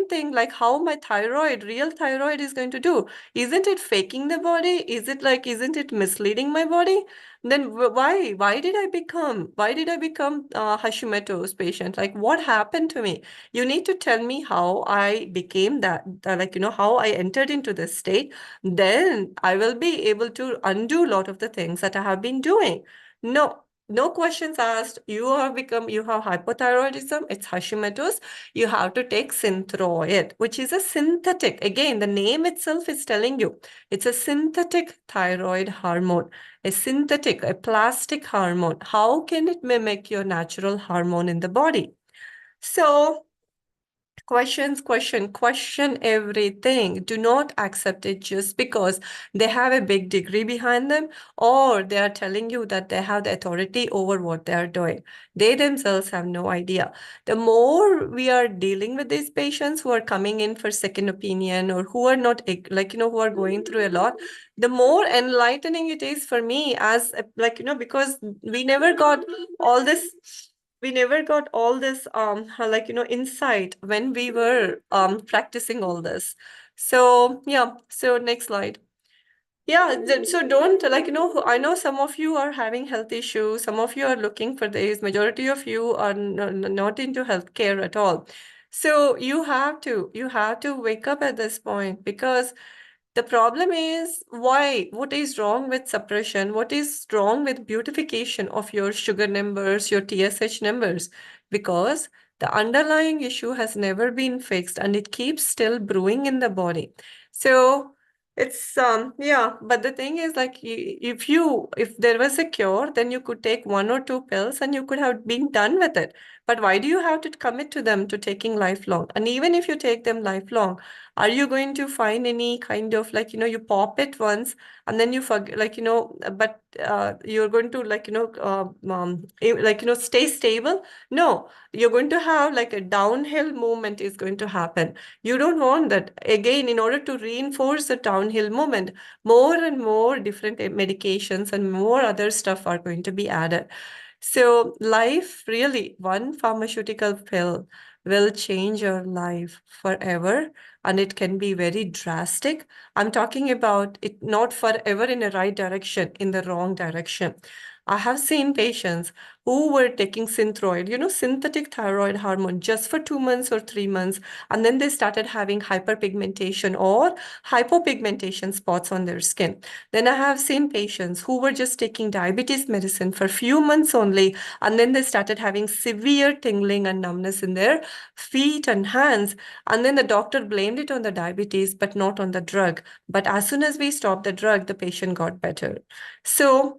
thing like how my real thyroid is going to do? Isn't it faking the body? Isn't it misleading my body? Then why did I become Hashimoto's patient? Like, what happened to me? You need to tell me how I became that, how I entered into this state. Then I will be able to undo a lot of the things that I have been doing. No questions asked. You have hypothyroidism, it's Hashimoto's. You have to take Synthroid, which is a synthetic. Again, the name itself is telling you it's a synthetic thyroid hormone, a plastic hormone. How can it mimic your natural hormone in the body? So question everything. Do not accept it just because they have a big degree behind them, or they are telling you that they have the authority over what they are doing. They themselves have no idea. The more we are dealing with these patients who are coming in for second opinion, or who are not who are going through a lot, the more enlightening it is for me as because we never got all this insight when we were practicing all this. So yeah, so next slide. Yeah, so don't like, I know some of you are having health issues, some of you are looking for this, majority of you are not into healthcare at all. So you have to wake up at this point, because the problem is, why? What is wrong with suppression? What is wrong with beautification of your sugar numbers, your TSH numbers? Because the underlying issue has never been fixed and it keeps still brewing in the body. So it's yeah, but the thing is, like, if there was a cure, then you could take 1 or 2 pills and you could have been done with it. But why do you have to commit to them to taking lifelong? And even if you take them lifelong, are you going to find any kind of, like, you pop it once and then you forget, like, but you're going to, like, stay stable? No, you're going to have like a downhill movement is going to happen. You don't want that. Again, in order to reinforce the downhill movement, more and more different medications and more other stuff are going to be added. So life, really, one pharmaceutical pill will change your life forever, and it can be very drastic. I'm talking about it not forever in the right direction, in the wrong direction. I have seen patients who were taking Synthroid, synthetic thyroid hormone, just for 2 months or 3 months, and then they started having hyperpigmentation or hypopigmentation spots on their skin. Then I have seen patients who were just taking diabetes medicine for a few months only, and then they started having severe tingling and numbness in their feet and hands. And then the doctor blamed it on the diabetes, but not on the drug. But as soon as we stopped the drug, the patient got better. So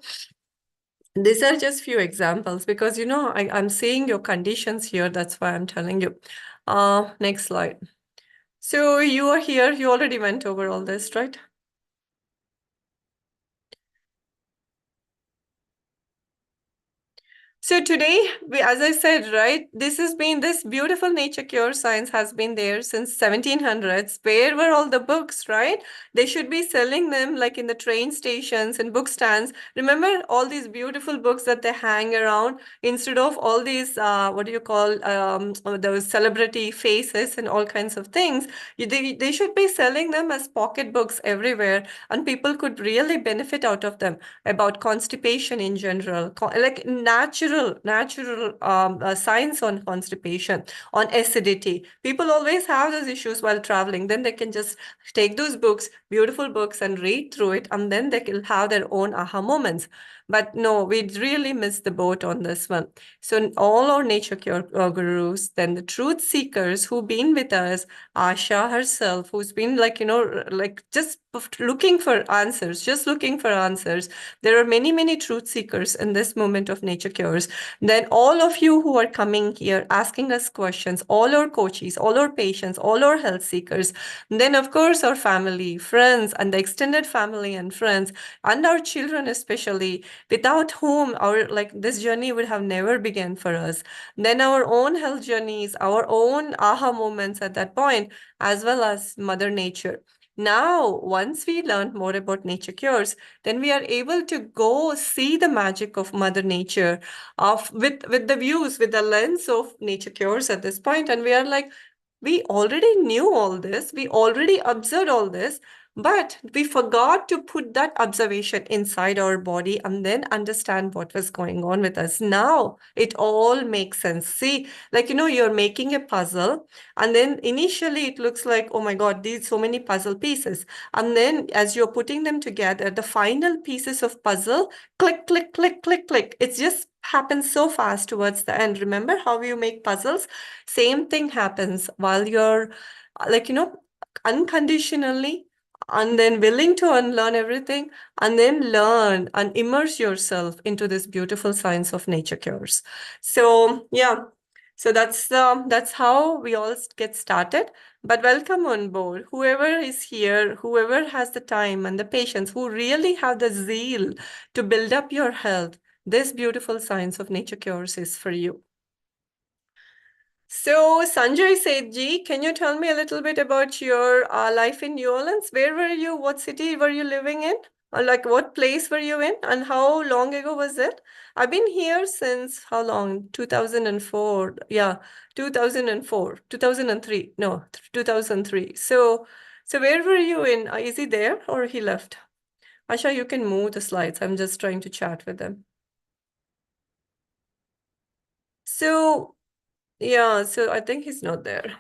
these are just few examples, because, I'm seeing your conditions here. That's why I'm telling you. Next slide. So you are here. You already went over all this, right? So today, as I said, right, this beautiful nature cure science has been there since 1700s. Where were all the books, right? They should be selling them like in the train stations and book stands. Remember all these beautiful books that they hang around, instead of all these, what do you call, those celebrity faces and all kinds of things. They should be selling them as pocket books everywhere, and people could really benefit out of them, about constipation in general, like natural science on constipation, on acidity. People always have those issues while traveling. Then they can just take those books, beautiful books, and read through it, and then they can have their own aha moments. But no, we really missed the boat on this one. So all our nature cure gurus, then the truth seekers who've been with us, Asha herself, who's been like, like just looking for answers, just looking for answers. There are many, many truth seekers in this moment of nature cures. Then all of you who are coming here asking us questions, all our coaches, all our patients, all our health seekers. And then, of course, our family, friends, and the extended family and friends, and our children especially, without whom our this journey would have never begun for us. Then our own health journeys, our own aha moments at that point, as well as Mother Nature. Now, once we learned more about nature cures, then we are able to go see the magic of Mother Nature, with the views, with the lens of nature cures at this point. And we are like, we already knew all this, we already observed all this, but we forgot to put that observation inside our body and then understand what was going on with us. Now it all makes sense. See, like, you're making a puzzle, and then initially it looks like, oh my God, these so many puzzle pieces. And then as you're putting them together, the final pieces of puzzle, click, click, click, click, click. It just happens so fast towards the end. Remember how you make puzzles? Same thing happens while you're like, unconditionally, and then willing to unlearn everything, and then learn and immerse yourself into this beautiful science of nature cures. So yeah, so that's how we all get started. But welcome on board, whoever is here, whoever has the time and the patience, who really have the zeal to build up your health. This beautiful science of nature cures is for you. So, Sanjay Sethji, can you tell me a little bit about your life in New Orleans? Where were you? What city were you living in? Or like what place were you in? And how long ago was it? I've been here since how long? 2004. Yeah, 2004, 2003. No, 2003. So, So where were you in? Is he there or he left? Asha, you can move the slides. I'm just trying to chat with them. So yeah, so I think he's not there.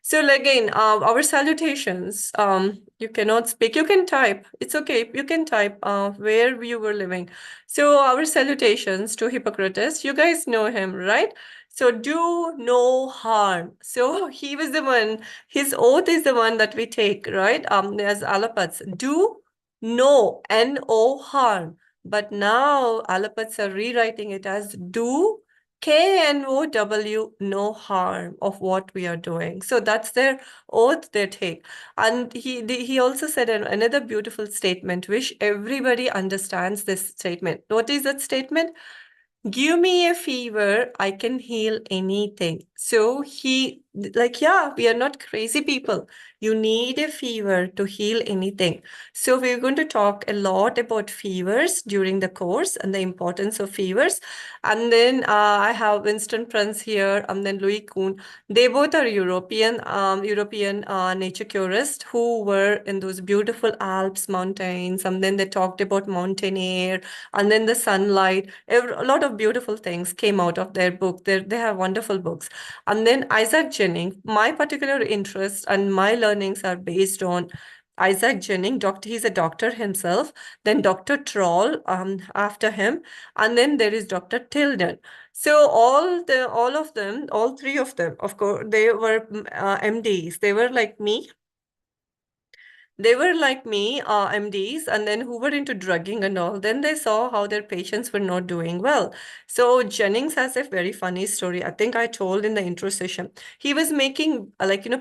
So again, our salutations. You cannot speak. You can type. It's okay. You can type where you were living. So our salutations to Hippocrates. You guys know him, right? So do no harm. So he was the one. His oath is the one that we take, right? As allopats, do no harm. But now allopats are rewriting it as do KNOW, no harm of what we are doing. So that's their oath they take. And he also said another beautiful statement, which everybody understands this statement. What is that statement? Give me a fever, I can heal anything. So yeah, we are not crazy people. You need a fever to heal anything. So we're going to talk a lot about fevers during the course and the importance of fevers. And then I have Winston Prince here, and then Louis Kuhn. They both are European nature curists who were in those beautiful Alps mountains. And then they talked about mountain air and then the sunlight. A lot of beautiful things came out of their book. They have wonderful books. And then Isaac Jennings, my particular interest and my learnings are based on Isaac Jennings, he's a doctor himself, then Dr. Troll after him, and then there is Dr. Tilden. So all of them, all three of them, of course, they were MDs. They were like me. They were like me, MDs, and then who were into drugging and all. Then they saw how their patients were not doing well. So Jennings has a very funny story. I think I told in the intro session. He was making,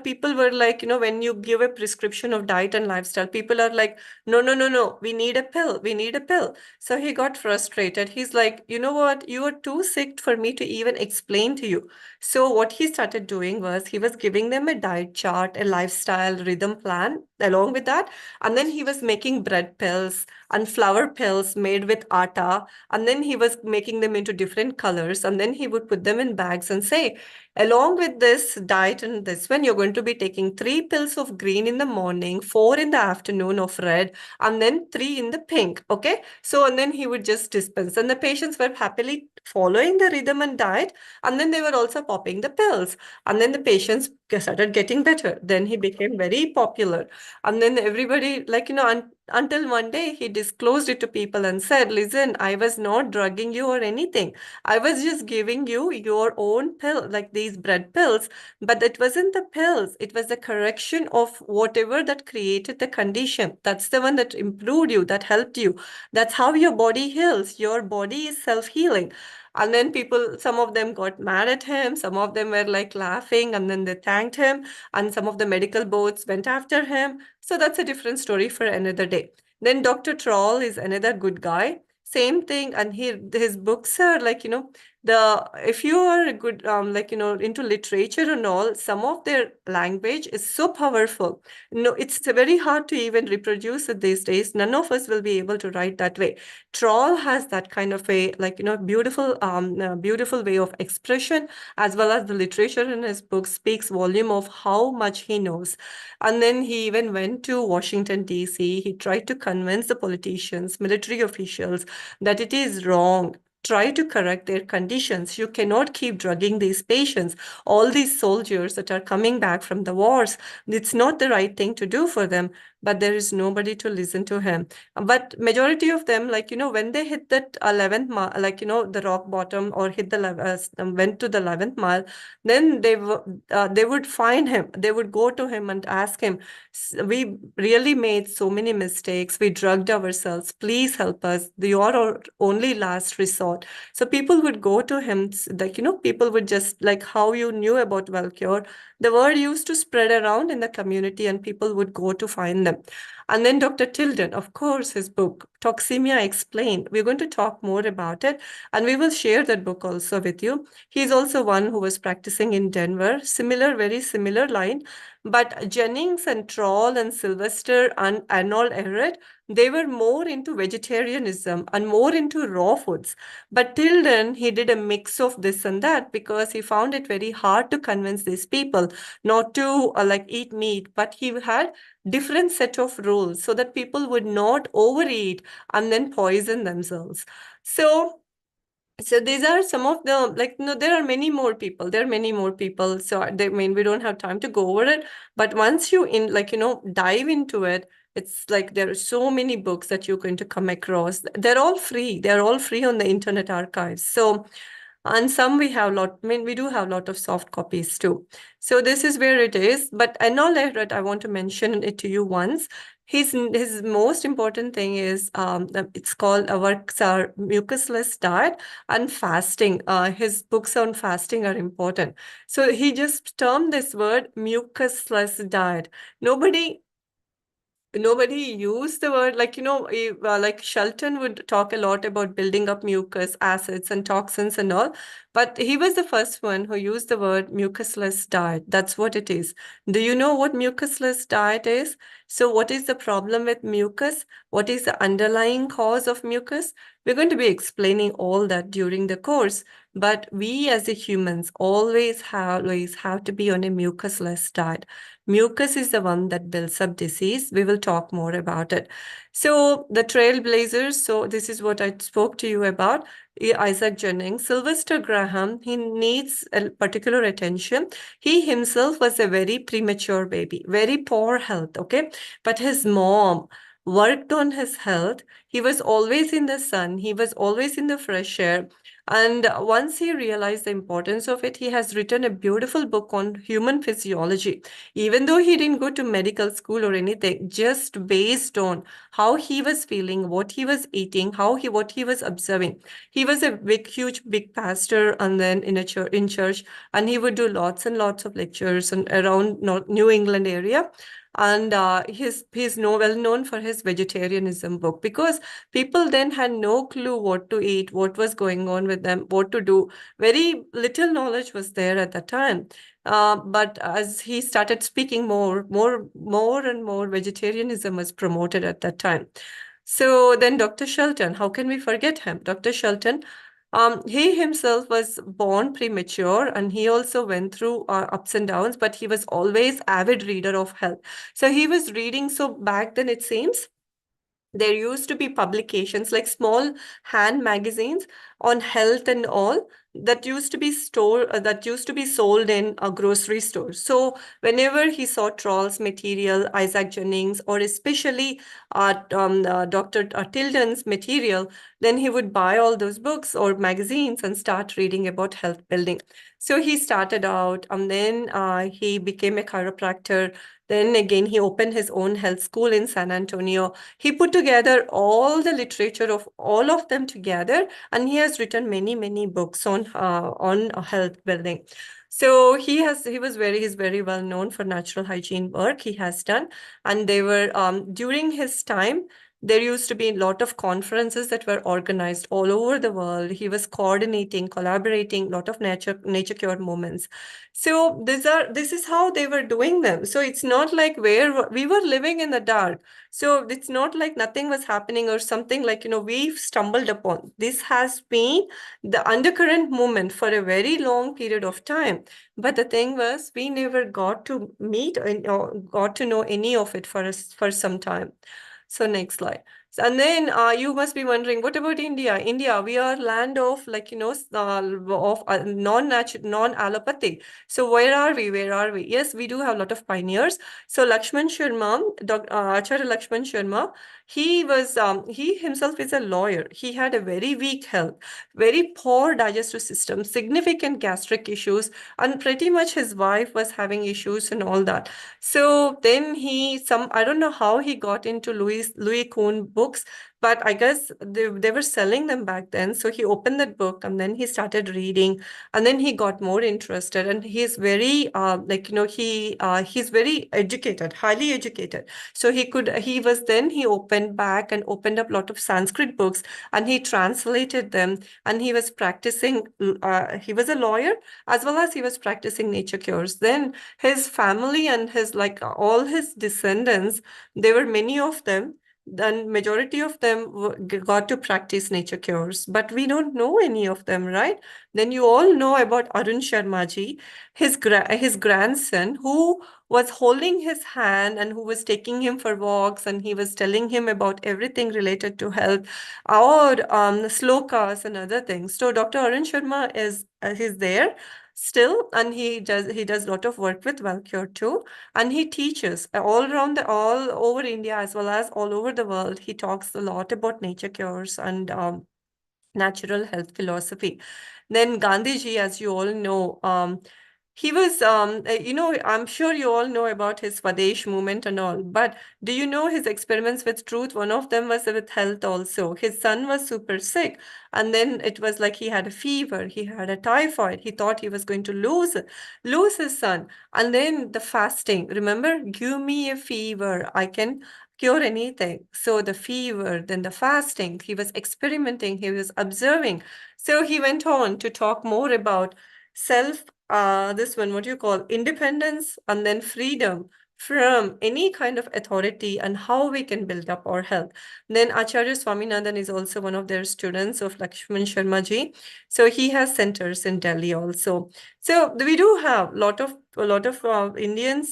people were like, when you give a prescription of diet and lifestyle, people are like, no, no, no, no, we need a pill. We need a pill. So he got frustrated. He's like, you know what? You are too sick for me to even explain to you. So what he started doing was he was giving them a diet chart, a lifestyle rhythm plan along with that. And then he was making bread pills and flour pills made with atta. And then he was making them into different colors. And then he would put them in bags and say, along with this diet and this one, you're going to be taking 3 pills of green in the morning, 4 in the afternoon of red, and then 3 in the pink. Okay. So, and then he would just dispense. And the patients were happily following the rhythm and diet. And then they were also popping the pills. And then the patients started getting better. Then he became very popular. And then everybody, until one day he disclosed it to people and said, listen, I was not drugging you or anything. I was just giving you your own pill, like these bread pills. But it wasn't the pills. It was the correction of whatever that created the condition. That's the one that improved you, that helped you. That's how your body heals. Your body is self-healing. And then some of them got mad at him. Some of them were like laughing and then they thanked him. And some of the medical boards went after him. So that's a different story for another day. Then Dr. Troll is another good guy. Same thing. And his books are if you are a good, into literature and all, some of their language is so powerful. No, it's very hard to even reproduce it these days. None of us will be able to write that way. Troll has that kind of a beautiful way of expression, as well as the literature in his book speaks volume of how much he knows. And then he even went to Washington, D.C. He tried to convince the politicians, military officials that it is wrong. Try to correct their conditions. You cannot keep drugging these patients. All these soldiers that are coming back from the wars, it's not the right thing to do for them. But there is nobody to listen to him. But majority of them, when they hit that 11th mile, the rock bottom or went to the 11th mile, then they would find him. They would go to him and ask him, we really made so many mistakes. We drugged ourselves. Please help us. You are our only last resort. So people would go to him, people would just like how you knew about WellCure. The word used to spread around in the community and people would go to find them. And then Dr. Tilden, of course, his book, Toxemia Explained. We're going to talk more about it, and we will share that book also with you. He's also one who was practicing in Denver, similar, very similar line. But Jennings and Troll and Sylvester and Arnold Everett, they were more into vegetarianism and more into raw foods. But Tilden, he did a mix of this and that because he found it very hard to convince these people not to like eat meat, but he had different set of rules so that people would not overeat and then poison themselves. So these are some of the, like, no, there are many more people. There are many more people. So they, I mean, we don't have time to go over it. But once you dive into it, it's like there are so many books that you're going to come across. They're all free. They're all free on the Internet Archives. So, and some we have lot, I mean, we do have a lot of soft copies too. So this is where it is. But Anol Ehret, I want to mention it to you once. His most important thing is it's called works are mucusless diet and fasting. His books on fasting are important. So he just termed this word mucusless diet. Nobody used the word, like, like Shelton would talk a lot about building up mucus, acids and toxins and all, but he was the first one who used the word mucusless diet. That's what it is. Do you know what mucusless diet is? So what is the problem with mucus? What is the underlying cause of mucus? We're going to be explaining all that during the course, but we as a humans always have to be on a mucusless diet. Mucus is the one that builds up disease. We will talk more about it. So the trailblazers, so this is what I spoke to you about. Isaac Jennings, Sylvester Graham, he needs a particular attention. He himself was a very premature baby, very poor health, okay? But his mom worked on his health. He was always in the sun. He was always in the fresh air. And once he realized the importance of it, he has written a beautiful book on human physiology. Even though he didn't go to medical school or anything, just based on how he was feeling, what he was eating, what he was observing. He was a big pastor, and then in church, and he would do lots and lots of lectures and around New England area. And he's well known for his vegetarianism book, because people then had no clue what to eat, what was going on with them, what to do. Very little knowledge was there at that time. But as he started speaking more and more, vegetarianism was promoted at that time. So then Dr. Shelton, how can we forget him? Dr. Shelton, he himself was born premature, and he also went through ups and downs, but he was always avid reader of health. So he was reading. So back then, it seems, there used to be publications like small hand magazines on health and all that used to be sold in a grocery store. So whenever he saw Troll's material, Isaac Jennings, or especially Dr. Tilden's material, then he would buy all those books or magazines and start reading about health building. So he started out, and then he became a chiropractor. Then again, he opened his own health school in San Antonio. He put together all the literature of all of them together, and he has written many books on health building. So he's very well known for natural hygiene work he has done. And they were during his time, there used to be a lot of conferences that were organized all over the world. He was coordinating, collaborating, a lot of nature cure moments. So this is how they were doing them. So it's not like where we were living in the dark. So it's not like nothing was happening or something, like, we've stumbled upon. This has been the undercurrent movement for a very long period of time. But the thing was, we never got to meet or got to know any of it for some time. So next slide. And then you must be wondering, what about India? India, we are land of, like, of non-allopathic. So where are we? Where are we? Yes, we do have a lot of pioneers. So Lakshman Sharma, Acharya Lakshman Sharma, he himself is a lawyer. He had a very weak health, very poor digestive system, significant gastric issues, and pretty much his wife was having issues and all that. So then I don't know how he got into Louis Kuhn book. books, but I guess they were selling them back then. So he opened that book and then he started reading, and then he got more interested. And he's very he's very educated, highly educated. So he opened back and opened up a lot of Sanskrit books, and he translated them, and he was practicing. He was a lawyer as well as he was practicing nature cures. Then his family and his all his descendants, there were many of them, then majority of them got to practice nature cures, but we don't know any of them, right? Then you all know about Arun Sharma ji, his grandson, who was holding his hand and who was taking him for walks, and he was telling him about everything related to health, or slokas and other things. So Dr. Arun Sharma he's there still, and he does a lot of work with WellCure too, and he teaches all over India as well as all over the world. He talks a lot about nature cures and natural health philosophy. Then Gandhiji, as you all know, he was, I'm sure you all know about his Swadesh movement and all, but do you know his experiments with truth? One of them was with health also. His son was super sick, and then it was like he had a fever, he had a typhoid. He thought he was going to lose his son. And then the fasting, remember, give me a fever, I can cure anything. So the fever, then the fasting, he was experimenting, he was observing. So he went on to talk more about self, this one, what you call independence, and then freedom from any kind of authority, and how we can build up our health. Then Acharya Swaminathan is also one of their students of Lakshman Sharma ji. So he has centers in Delhi also. So we do have a lot of Indian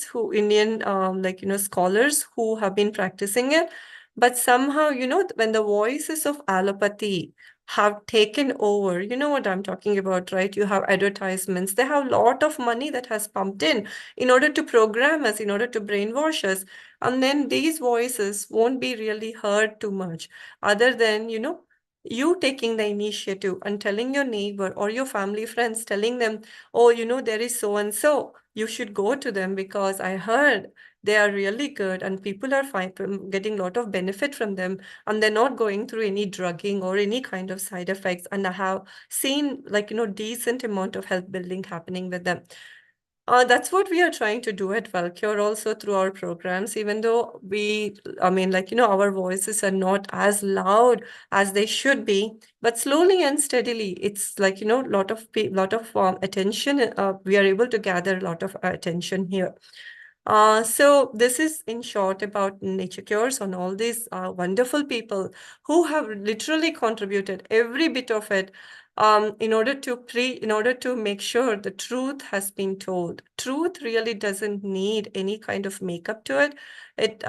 scholars who have been practicing it, but somehow, when the voices of allopathy have taken over, you know what I'm talking about, right? You have advertisements, they have a lot of money that has pumped in order to program us, in order to brainwash us, and then these voices won't be really heard too much, other than you taking the initiative and telling your neighbor or your family friends, telling them, oh, there is so and so, you should go to them because I heard they are really good and people are getting a lot of benefit from them, and they're not going through any drugging or any kind of side effects, and I have seen decent amount of health building happening with them. That's what we are trying to do at WellCure also through our programs, even though our voices are not as loud as they should be, but slowly and steadily, it's lot of attention. We are able to gather a lot of attention here. So this is in short about Nature Cures on all these wonderful people who have literally contributed every bit of it in order to make sure the truth has been told. Truth really doesn't need any kind of makeup to it.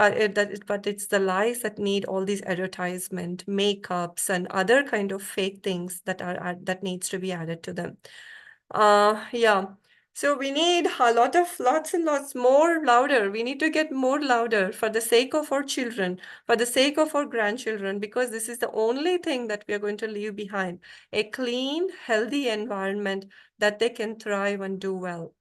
But it's the lies that need all these advertisement, makeups, and other kind of fake things that needs to be added to them. Yeah. So we need lots and lots more louder. We need to get more louder for the sake of our children, for the sake of our grandchildren, because this is the only thing that we are going to leave behind, a clean, healthy environment that they can thrive and do well.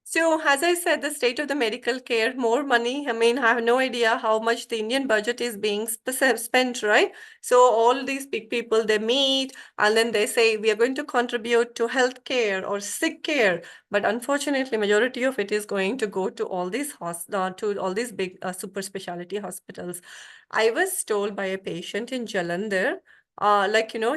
So as I said, the state of the medical care, more money. I mean, I have no idea how much the Indian budget is being spent, right? So all these big people, they meet and then they say, we are going to contribute to health care or sick care. But unfortunately, majority of it is going to go to all these big super specialty hospitals. I was told by a patient in Jalandhar,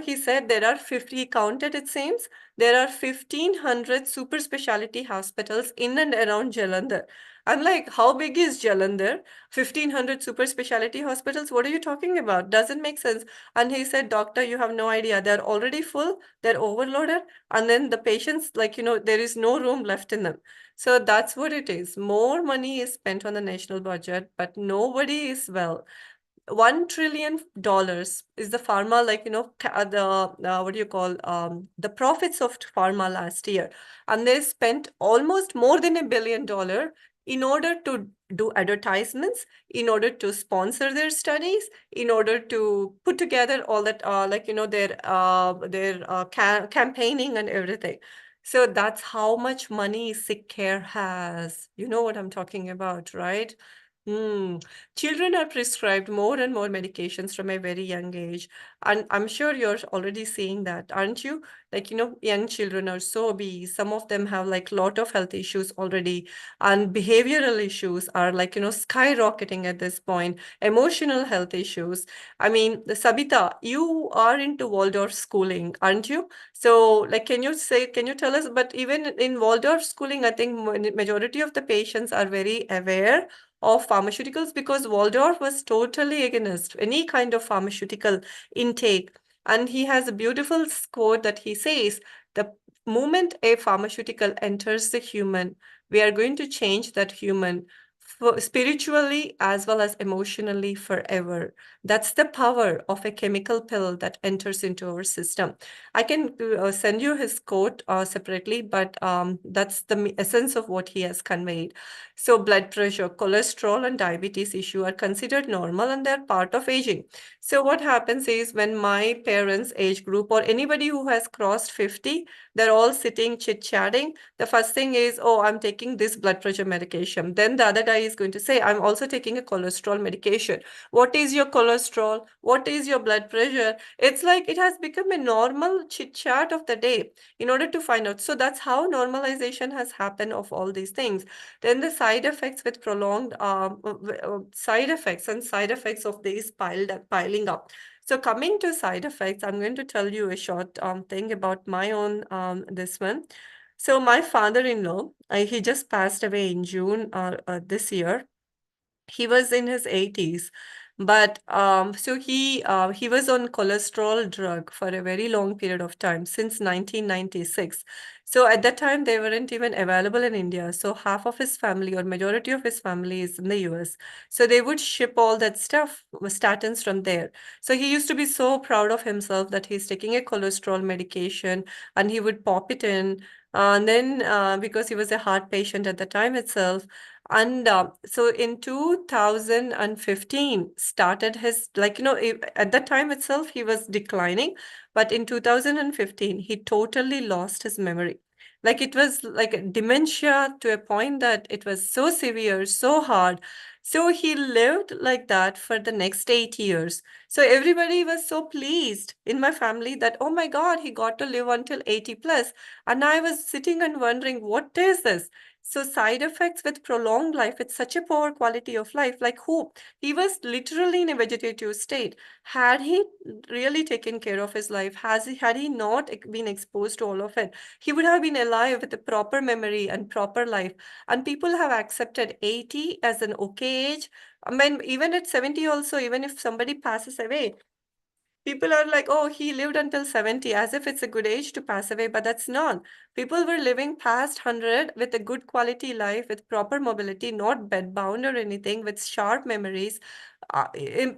he said there are 50, he counted, it seems, there are 1,500 super specialty hospitals in and around Jalandhar. I'm like, how big is Jalandhar? 1,500 super specialty hospitals? What are you talking about? Doesn't make sense. And he said, doctor, you have no idea. They're already full, they're overloaded. And then the patients, there is no room left in them. So that's what it is. More money is spent on the national budget, but nobody is well. $1 trillion is the pharma, what do you call, the profits of pharma last year. And they spent almost more than $1 billion in order to do advertisements, in order to sponsor their studies, in order to put together all that, their campaigning and everything. So that's how much money sick care has. You know what I'm talking about, right? Hmm. Children are prescribed more and more medications from a very young age. And I'm sure you're already seeing that, aren't you? Like, young children are so obese. Some of them have like lot of health issues already. And behavioral issues are like, skyrocketing at this point. Emotional health issues. I mean, the Sabita, you are into Waldorf schooling, aren't you? So, like, can you tell us? But even in Waldorf schooling, I think majority of the patients are very aware of pharmaceuticals because Waldorf was totally against any kind of pharmaceutical intake. And he has a beautiful quote that he says, the moment a pharmaceutical enters the human, we are going to change that human spiritually as well as emotionally forever. That's the power of a chemical pill that enters into our system. I can send you his quote separately, but that's the essence of what he has conveyed. So blood pressure, cholesterol, and diabetes issue are considered normal and they're part of aging. So what happens is when my parents' age group or anybody who has crossed 50, they're all sitting chit-chatting. The first thing is, oh, I'm taking this blood pressure medication. Then the other guy is going to say, I'm also taking a cholesterol medication. What is your cholesterol? What is your blood pressure? It's like it has become a normal chit chat of the day in order to find out. So that's how normalization has happened of all these things. Then the side effects with prolonged side effects and side effects of these piling up. So coming to side effects, I'm going to tell you a short thing about my own this one. So my father-in-law, he just passed away in June this year. He was in his 80s, but so he was on cholesterol drug for a very long period of time since 1996. So at that time they weren't even available in India, so half of his family or majority of his family is in the US, so they would ship all that stuff, statins, from there. So he used to be so proud of himself that he's taking a cholesterol medication and he would pop it in. And then because he was a heart patient at the time itself, and so in 2015 started his, like, at that time itself, he was declining. But in 2015, he totally lost his memory. Like it was like a dementia to a point that it was so severe, so hard. So he lived like that for the next 8 years. So everybody was so pleased in my family that, oh my God, he got to live until 80 plus. And I was sitting and wondering, what is this? So side effects with prolonged life, it's such a poor quality of life. Like who? He was literally in a vegetative state. Had he really taken care of his life, had he not been exposed to all of it, he would have been alive with a proper memory and proper life. And people have accepted 80 as an okay age. I mean, even at 70 also, even if somebody passes away, people are like, oh, he lived until 70, as if it's a good age to pass away, but that's not. People were living past 100 with a good quality life, with proper mobility, not bedbound or anything, with sharp memories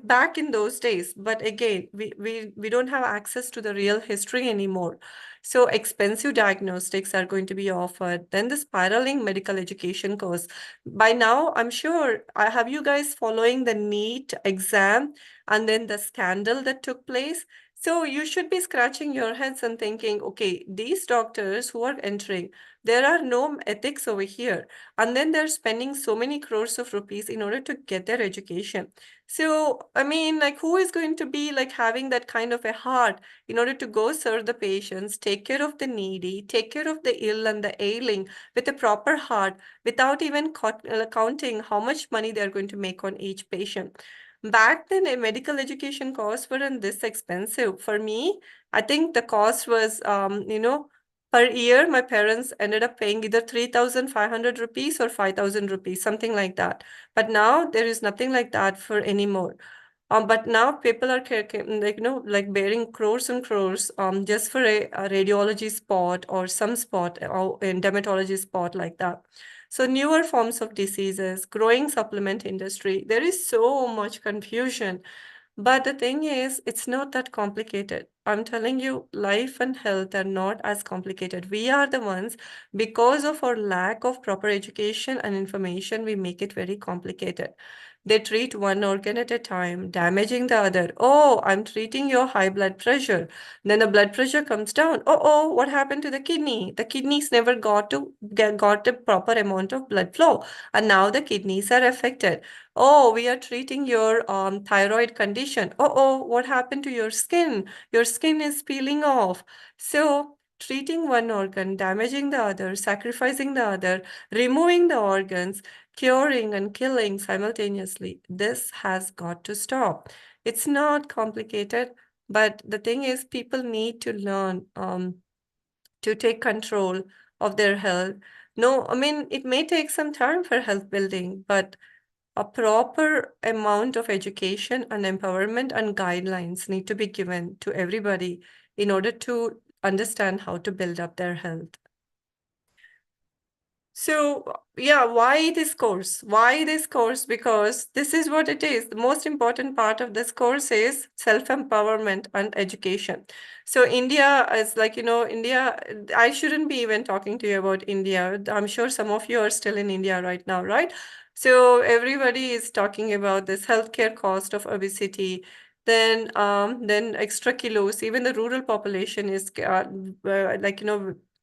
back in those days. But again, we don't have access to the real history anymore. So expensive diagnostics are going to be offered. Then the spiraling medical education course. By now, I'm sure, have you guys following the NEET exam and then the scandal that took place? So you should be scratching your heads and thinking, okay, these doctors who are entering, there are no ethics over here. And then they're spending so many crores of rupees in order to get their education. So, I mean, like, who is going to be like having that kind of a heart in order to go serve the patients, take care of the needy, take care of the ill and the ailing with a proper heart without even counting how much money they're going to make on each patient? Back then, a medical education costs weren't this expensive. For me, I think the cost was, per year, my parents ended up paying either 3,500 rupees or 5,000 rupees, something like that. But now there is nothing like that for anymore. But now people are like, like bearing crores and crores just for a radiology spot or some spot or in dermatology spot like that. So newer forms of diseases, growing supplement industry, there is so much confusion. But the thing is, it's not that complicated. I'm telling you, life and health are not as complicated. We are the ones, because of our lack of proper education and information, we make it very complicated. They treat one organ at a time, damaging the other. Oh, I'm treating your high blood pressure. Then the blood pressure comes down. Oh, what happened to the kidney? The kidneys never got a proper amount of blood flow, and now the kidneys are affected. Oh, we are treating your thyroid condition. What happened to your skin? Your skin is peeling off. So, treating one organ, damaging the other, sacrificing the other, removing the organs, curing and killing simultaneously. This has got to stop. It's not complicated, but the thing is, people need to learn to take control of their health. No, I mean, it may take some time for health building, but a proper amount of education and empowerment and guidelines need to be given to everybody in order to understand how to build up their health. So, yeah, why this course? Why this course? Because this is what it is. The most important part of this course is self-empowerment and education. So India is like, India, I shouldn't be even talking to you about India. I'm sure some of you are still in India right now, right? So everybody is talking about this healthcare cost of obesity, then extra kilos. Even the rural population is like,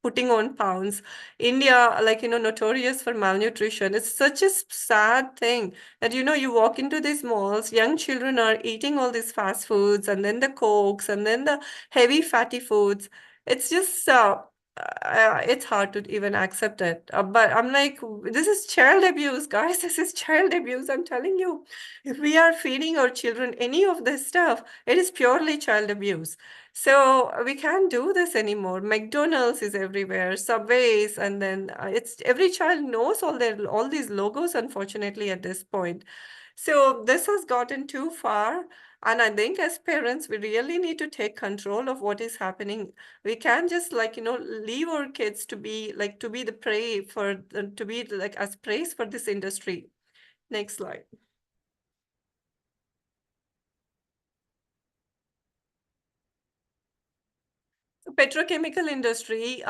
putting on pounds. India, like, notorious for malnutrition. It's such a sad thing that, you walk into these malls, young children are eating all these fast foods and then the cokes and then the heavy fatty foods. It's just, it's hard to even accept it. But I'm like, this is child abuse, guys. This is child abuse. I'm telling you, if we are feeding our children any of this stuff, it is purely child abuse. So we can't do this anymore. McDonald's is everywhere, Subways, and then it's every child knows all these logos, unfortunately, at this point. So this has gotten too far. And I think as parents, we really need to take control of what is happening. We can't just like, leave our kids to be the prey to be like as praise for this industry. Next slide. Petrochemical industry,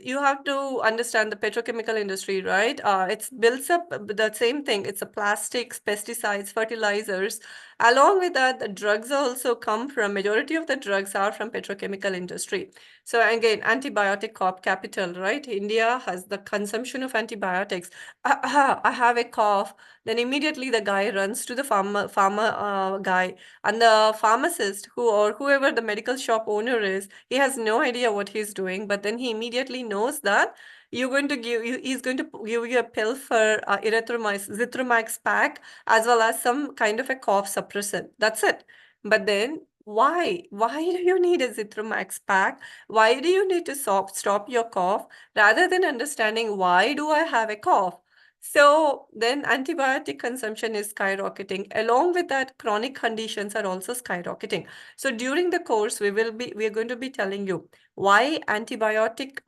you have to understand the petrochemical industry, right? It builds up the same thing. It's a plastics, pesticides, fertilizers. Along with that, the drugs also come from, majority of the drugs are from petrochemical industry. So again, antibiotic capital, right? India has the consumption of antibiotics. I have a cough. Then immediately the guy runs to the farmer guy, and the pharmacist or whoever the medical shop owner is, he has no idea what he's doing, but then he immediately knows that he's going to give you a pill for Zithromax pack, as well as some kind of a cough suppressant. That's it. But then why do you need a Zithromax pack? Why do you need to stop your cough rather than understanding why do I have a cough? So then antibiotic consumption is skyrocketing. Along with that, chronic conditions are also skyrocketing. So during the course, we are going to be telling you why antibiotic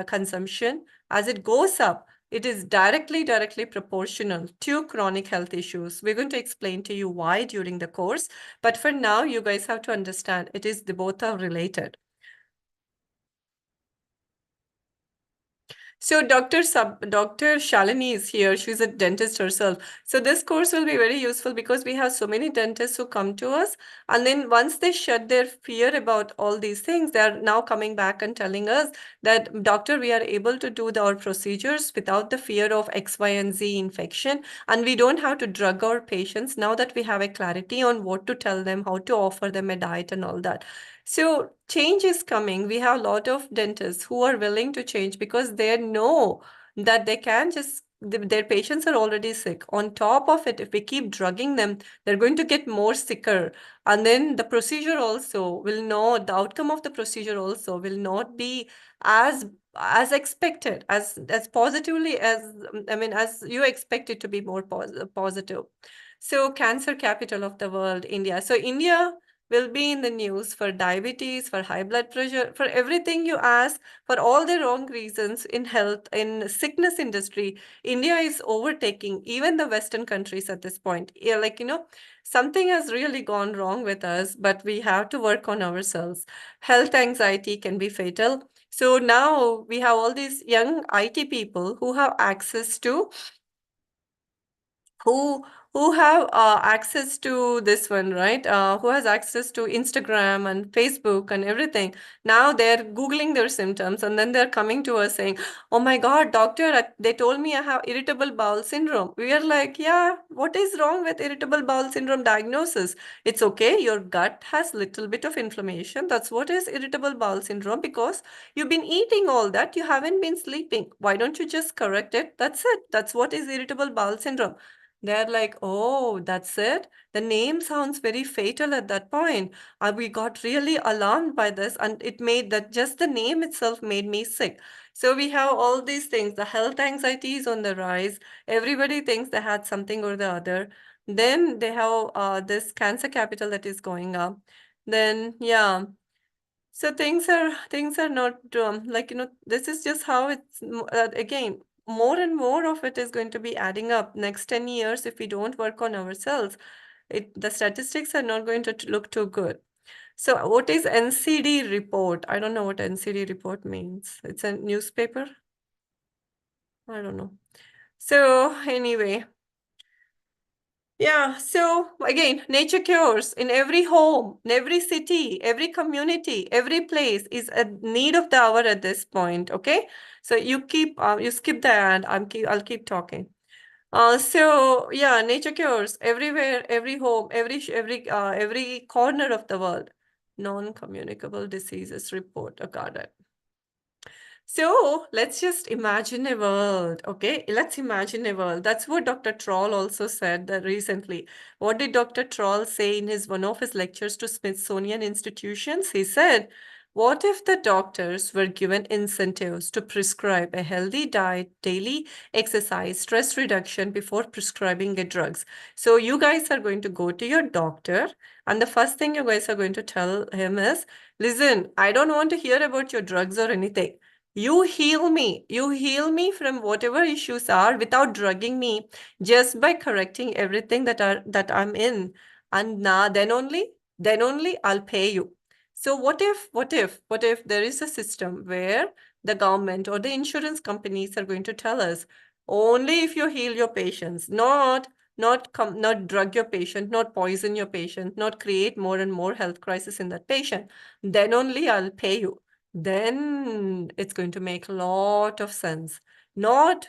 consumption, as it goes up, it is directly proportional to chronic health issues. We're going to explain to you why during the course. But for now, you guys have to understand the both are related. So Dr. Shalini is here. She's a dentist herself. So this course will be very useful because we have so many dentists who come to us. And then once they shed their fear about all these things, they're now coming back and telling us that, doctor, we are able to do our procedures without the fear of X, Y, and Z infection. And we don't have to drug our patients now that we have a clarity on what to tell them, how to offer them a diet and all that. So change is coming. We have a lot of dentists who are willing to change because they know that they can their patients are already sick. On top of it, if we keep drugging them, they're going to get more sicker. And then the procedure also the outcome of the procedure also will not be as expected, as positively as you expect it to be more positive. So cancer capital of the world, India. So India will be in the news for diabetes, for high blood pressure, for everything you ask, for all the wrong reasons in health, in sickness industry. India is overtaking even the Western countries at this point. Yeah, something has really gone wrong with us, but we have to work on ourselves. Health anxiety can be fatal. So now we have all these young IT people who have access to who who have access to this one, right? Who has access to Instagram and Facebook and everything. Now they're Googling their symptoms and then they're coming to us saying, oh my God, doctor, they told me I have irritable bowel syndrome. We are like, yeah, what is wrong with irritable bowel syndrome diagnosis? It's okay. Your gut has little bit of inflammation. That's what is irritable bowel syndrome, because you've been eating all that. You haven't been sleeping. Why don't you just correct it? That's it. That's what is irritable bowel syndrome. They're like, oh, that's it. The name sounds very fatal at that point. We got really alarmed by this, and it made that just the name itself made me sick. So we have all these things. The health anxiety is on the rise. Everybody thinks they had something or the other. Then they have this cancer capital that is going up. Then, yeah. So things are not like, this is just how it's again, more and more of it is going to be adding up next 10 years if we don't work on ourselves. The statistics are not going to look too good. So what is NCD report? I don't know what NCD report means. It's a newspaper? I don't know. So anyway, yeah, so again, nature cures in every home, in every city, every community, every place is a need of the hour at this point. Okay, so you skip the ad. I'll keep talking. So yeah, nature cures everywhere, every home, every corner of the world. Non-communicable diseases report. I got it. So let's just imagine a world, okay? Let's imagine a world. That's what Dr. Troll also said recently. What did Dr. Troll say in one of his lectures to Smithsonian institutions? He said, what if the doctors were given incentives to prescribe a healthy diet, daily exercise, stress reduction before prescribing the drugs? So you guys are going to go to your doctor, and the first thing you guys are going to tell him is, listen, I don't want to hear about your drugs or anything. You heal me. You heal me from whatever issues are without drugging me, just by correcting everything that I'm in. And now then only I'll pay you. So what if there is a system where the government or the insurance companies are going to tell us only if you heal your patients, not drug your patient, not poison your patient, not create more and more health crisis in that patient, then only I'll pay you. Then it's going to make a lot of sense. Not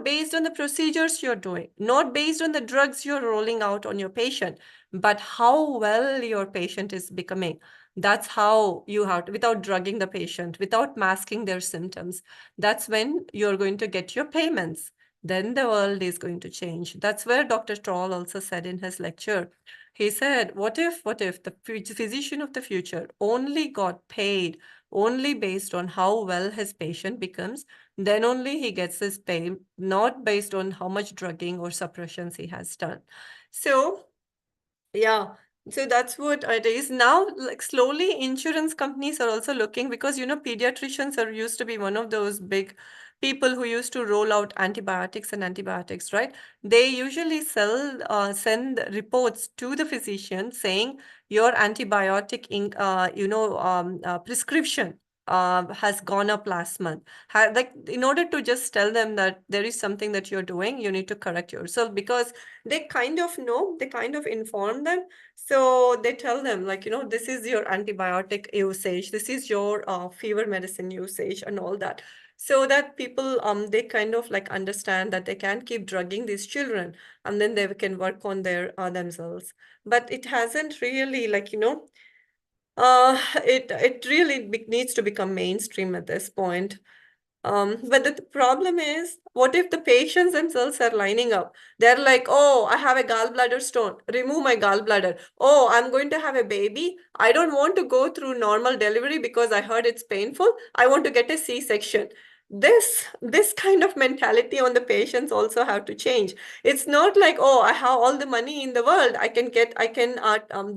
based on the procedures you're doing, not based on the drugs you're rolling out on your patient, but how well your patient is becoming. That's how you have to, without drugging the patient, without masking their symptoms. That's when you're going to get your payments. Then the world is going to change. That's where Dr. Troll also said in his lecture. He said, what if the physician of the future only got paid only based on how well his patient becomes, then only he gets his pay, not based on how much drugging or suppressions he has done. So yeah, so that's what it is. Now, like slowly, insurance companies are also looking, because pediatricians are used to be one of those big people who used to roll out antibiotics, right? They usually send reports to the physician saying your antibiotic prescription has gone up last month. Like, in order to just tell them that there is something that you're doing, you need to correct yourself, because they kind of know, they kind of inform them. So they tell them, like, this is your antibiotic usage, this is your fever medicine usage and all that. So that people, they kind of like understand that they can't keep drugging these children, and then they can work on their themselves. But it hasn't really, like, it really needs to become mainstream at this point. But the problem is, what if the patients themselves are lining up? They're like, oh, I have a gallbladder stone. Remove my gallbladder. Oh, I'm going to have a baby. I don't want to go through normal delivery because I heard it's painful. I want to get a C-section. This kind of mentality on the patients also have to change. It's not like, oh, I have all the money in the world. I can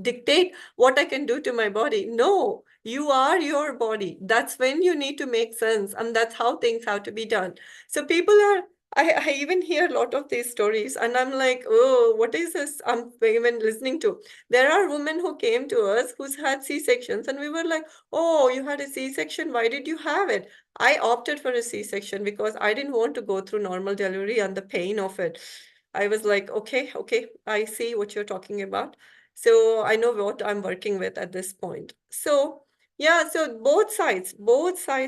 dictate what I can do to my body. No, you are your body. That's when you need to make sense, and that's how things have to be done. So people are, I even hear a lot of these stories, and I'm like, oh, what is this I'm even listening to? There are women who came to us who's had C-sections, and we were like, oh, you had a C-section. Why did you have it? I opted for a C-section because I didn't want to go through normal delivery and the pain of it. I was like, okay, I see what you're talking about. So I know what I'm working with at this point. So yeah, so both sides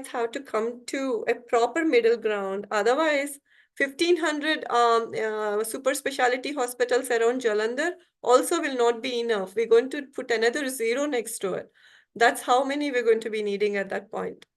have to come to a proper middle ground. Otherwise, 1,500 super specialty hospitals around Jalandhar also will not be enough. We're going to put another zero next to it. That's how many we're going to be needing at that point.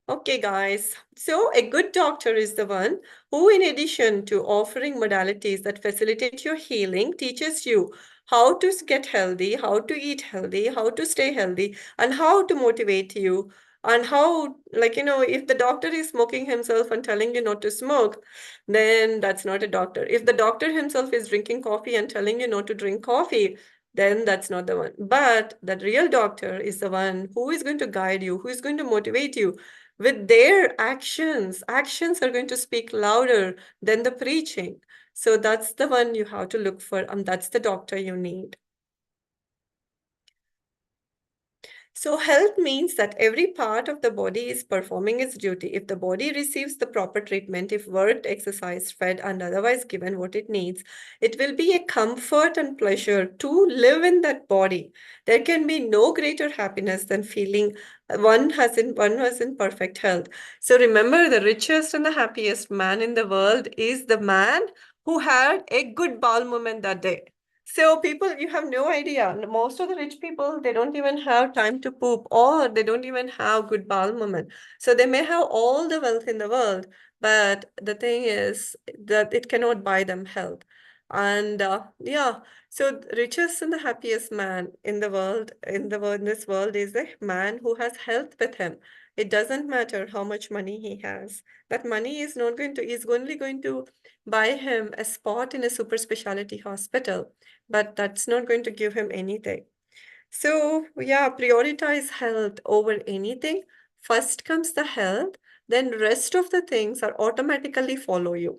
Okay, guys. So a good doctor is the one who, in addition to offering modalities that facilitate your healing, teaches you how to get healthy, how to eat healthy, how to stay healthy, and how to motivate you. And how, like, if the doctor is smoking himself and telling you not to smoke, then that's not a doctor. If the doctor himself is drinking coffee and telling you not to drink coffee, then that's not the one. But the real doctor is the one who is going to guide you, who is going to motivate you with their actions. Actions are going to speak louder than the preaching. So that's the one you have to look for, and that's the doctor you need. So health means that every part of the body is performing its duty. If the body receives the proper treatment, if worked, exercised, fed, and otherwise given what it needs, it will be a comfort and pleasure to live in that body. There can be no greater happiness than feeling one was in perfect health. So remember, the richest and the happiest man in the world is the man who had a good bowel movement that day. So people, you have no idea. Most of the rich people, they don't even have time to poop, or they don't even have good bowel movement. So they may have all the wealth in the world, but the thing is that it cannot buy them health. And yeah, so the richest and the happiest man in the world, in this world, is the man who has health with him. It doesn't matter how much money he has. That money is not going to, is only going to buy him a spot in a super specialty hospital, but that's not going to give him anything. So yeah, prioritize health over anything. First comes the health, then rest of the things are automatically follow you.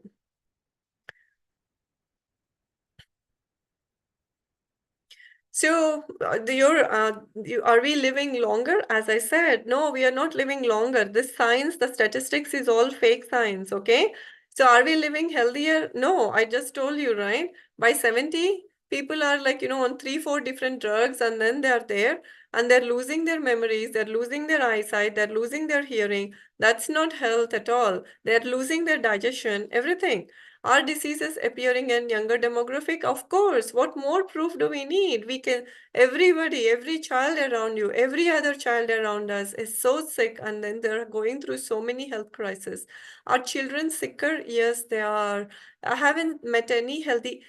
So, are we living longer? As I said, no, we are not living longer. This science, the statistics is all fake science, okay? So, are we living healthier? No, I just told you, right? By 70, people are like, on 3, 4 different drugs, and then they are there and they're losing their memories, they're losing their eyesight, they're losing their hearing. That's not health at all. They're losing their digestion, everything. Are diseases appearing in younger demographic? Of course. What more proof do we need? We can, everybody, every child around you, every other child around us is so sick, and then they're going through so many health crises. Are children sicker? Yes, they are. I haven't met any healthy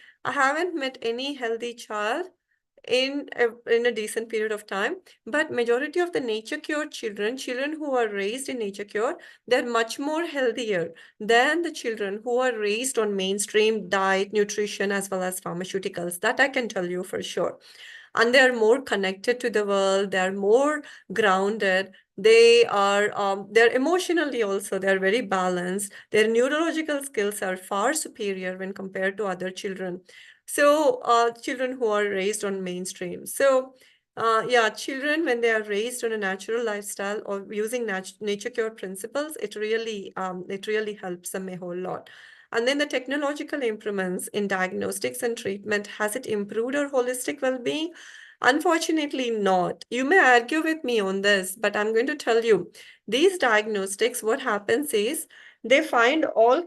child in a decent period of time. But majority of the nature cured children who are raised in nature cure, they're much more healthier than the children who are raised on mainstream diet, nutrition, as well as pharmaceuticals. That I can tell you for sure. And they're more connected to the world, they're more grounded, they're emotionally also, they're very balanced, their neurological skills are far superior when compared to other children. So children who are raised on mainstream. So yeah, children, when they are raised on a natural lifestyle or using nature cure principles, it really helps them a whole lot. And then the technological improvements in diagnostics and treatment, has it improved our holistic well-being? Unfortunately, not. You may argue with me on this, but I'm going to tell you, these diagnostics, what happens is they find oh,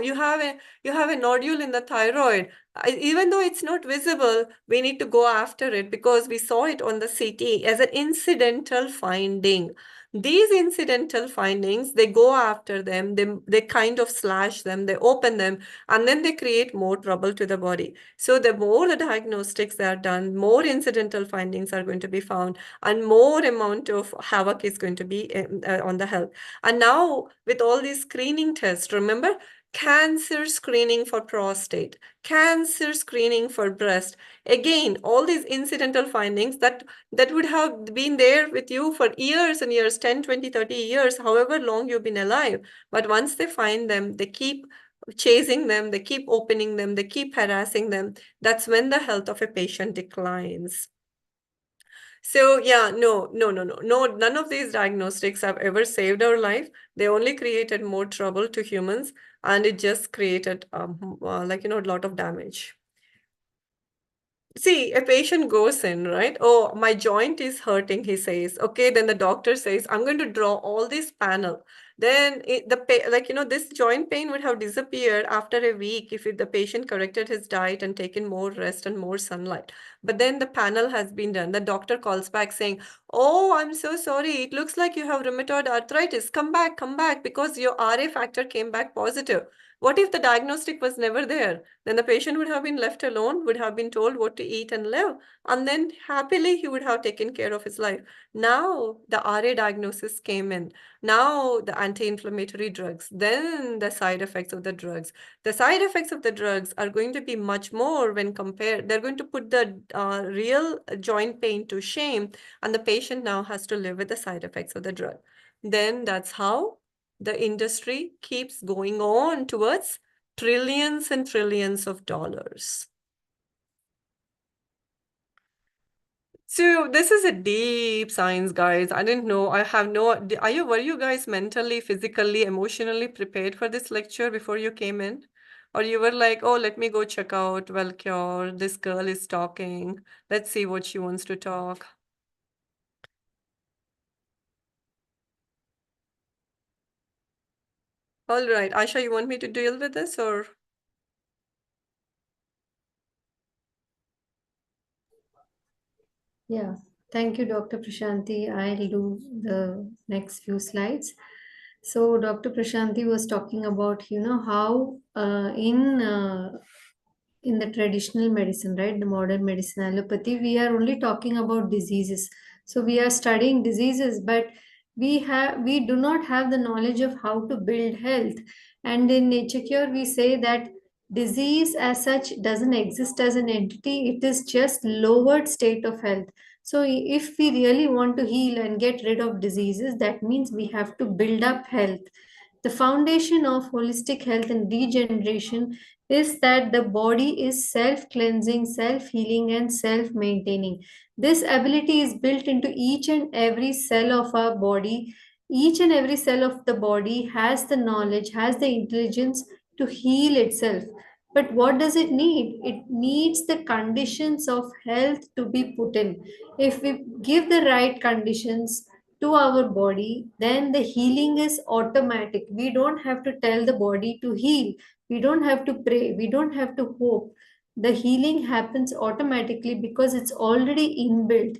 you have a nodule in the thyroid. Even though it's not visible, we need to go after it because we saw it on the CT as an incidental finding. These incidental findings, they go after them, they kind of slash them, they open them, and then they create more trouble to the body. So the more the diagnostics are done, more incidental findings are going to be found, and more amount of havoc is going to be on the health. And now with all these screening tests, remember, cancer screening for prostate, cancer screening for breast. Again, all these incidental findings that would have been there with you for years and years, 10, 20, 30 years, however long you've been alive. But once they find them, they keep chasing them, they keep opening them, they keep harassing them. That's when the health of a patient declines. So yeah, no, none of these diagnostics have ever saved our life. They only created more trouble to humans, and it just created a lot of damage. See, a patient goes in, right? Oh, my joint is hurting, he says. Okay, then the doctor says, I'm going to draw all this panel. Then this joint pain would have disappeared after a week if the patient corrected his diet and taken more rest and more sunlight. But then the panel has been done. The doctor calls back saying, oh, I'm so sorry. It looks like you have rheumatoid arthritis. Come back, because your RA factor came back positive. What if the diagnostic was never there? Then the patient would have been left alone, would have been told what to eat and live, and then happily he would have taken care of his life. Now the RA diagnosis came in. Now the anti-inflammatory drugs, then the side effects of the drugs. The side effects of the drugs are going to be much more when compared. They're going to put the real joint pain to shame, and the patient now has to live with the side effects of the drug. Then that's how the industry keeps going on towards trillions and trillions of dollars. So this is a deep science, guys. I didn't know. I have no. Were you guys mentally, physically, emotionally prepared for this lecture before you came in? Or you were like, oh, let me go check out Wellcure. This girl is talking. Let's see what she wants to talk. All right, Asha, you want me to deal with this or? Yeah, thank you, Dr. Prashanti. I'll do the next few slides. So, Dr. Prashanti was talking about, how in the traditional medicine, right, the modern medicine, allopathy, we are only talking about diseases. So we are studying diseases, but we do not have the knowledge of how to build health. And in Nature Cure, we say that disease as such doesn't exist as an entity, it is just lowered state of health. So if we really want to heal and get rid of diseases, that means we have to build up health. The foundation of holistic health and regeneration is that the body is self cleansing, self healing, and self maintaining. This ability is built into each and every cell of our body. Each and every cell of the body has the knowledge, has the intelligence to heal itself. But what does it need? It needs the conditions of health to be put in. If we give the right conditions to our body, then the healing is automatic. We don't have to tell the body to heal. We don't have to pray. We don't have to hope. The healing happens automatically because it's already inbuilt.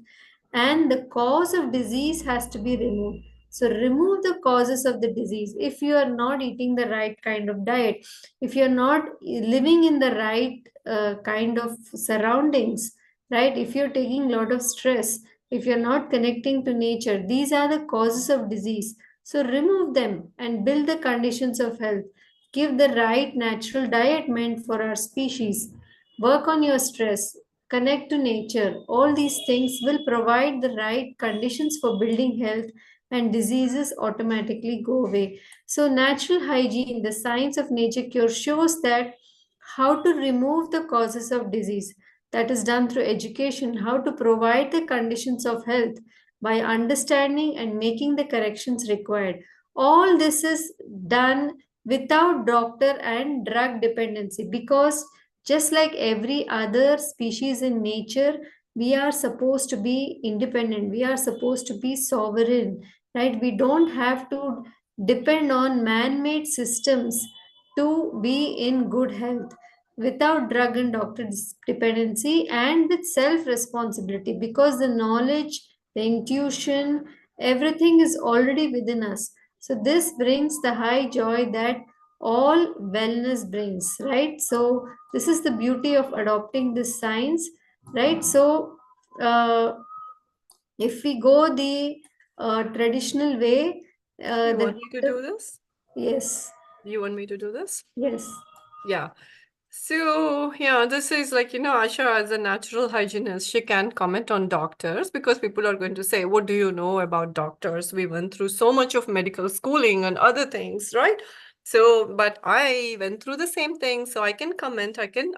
And the cause of disease has to be removed. So, remove the causes of the disease. If you are not eating the right kind of diet, if you're not living in the right kind of surroundings, right? If you're taking a lot of stress, if you're not connecting to nature, these are the causes of disease. So remove them and build the conditions of health. Give the right natural diet meant for our species. Work on your stress. Connect to nature. All these things will provide the right conditions for building health, and diseases automatically go away. So, natural hygiene, the science of nature cure, shows that how to remove the causes of disease. That is done through education, how to provide the conditions of health by understanding and making the corrections required. All this is done without doctor and drug dependency, because just like every other species in nature, we are supposed to be independent, we are supposed to be sovereign, right? We don't have to depend on man made systems to be in good health, without drug and doctor dependency, and with self responsibility, because the knowledge, the intuition, everything is already within us. So this brings the high joy that all wellness brings, right? So this is the beauty of adopting this science, right? So uh, if we go the traditional way, You the want me to doctor, do this? yes, You want me to do this? yes. Yeah. So, yeah, this is like, Asha, as a natural hygienist, she can comment on doctors because people are going to say, what do you know about doctors? We went through so much of medical schooling and other things, right? So, but I went through the same thing, so I can comment, I can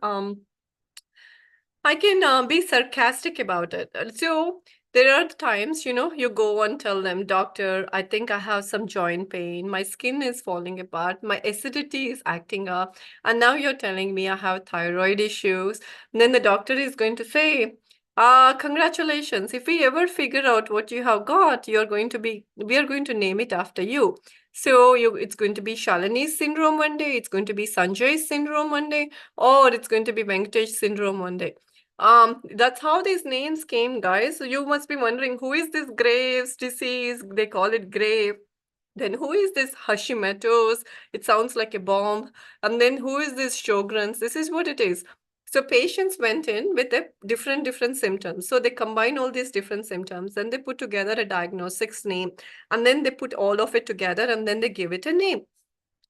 be sarcastic about it. So There are times, you go and tell them, doctor, I think I have some joint pain. My skin is falling apart. My acidity is acting up. And now you're telling me I have thyroid issues. And then the doctor is going to say, congratulations. If we ever figure out what you have got, we are going to name it after you. So it's going to be Shalini syndrome one day. It's going to be Sanjay syndrome one day, or it's going to be Venkatesh syndrome one day. That's how these names came, guys. So you must be wondering, who is this Graves disease? They call it Grave. Then who is this Hashimoto's? It sounds like a bomb. And then who is this Sjogren's? This is what it is. So patients went in with a different symptoms. So they combine all these different symptoms and they put together a diagnostics name. And then they put all of it together and then they give it a name.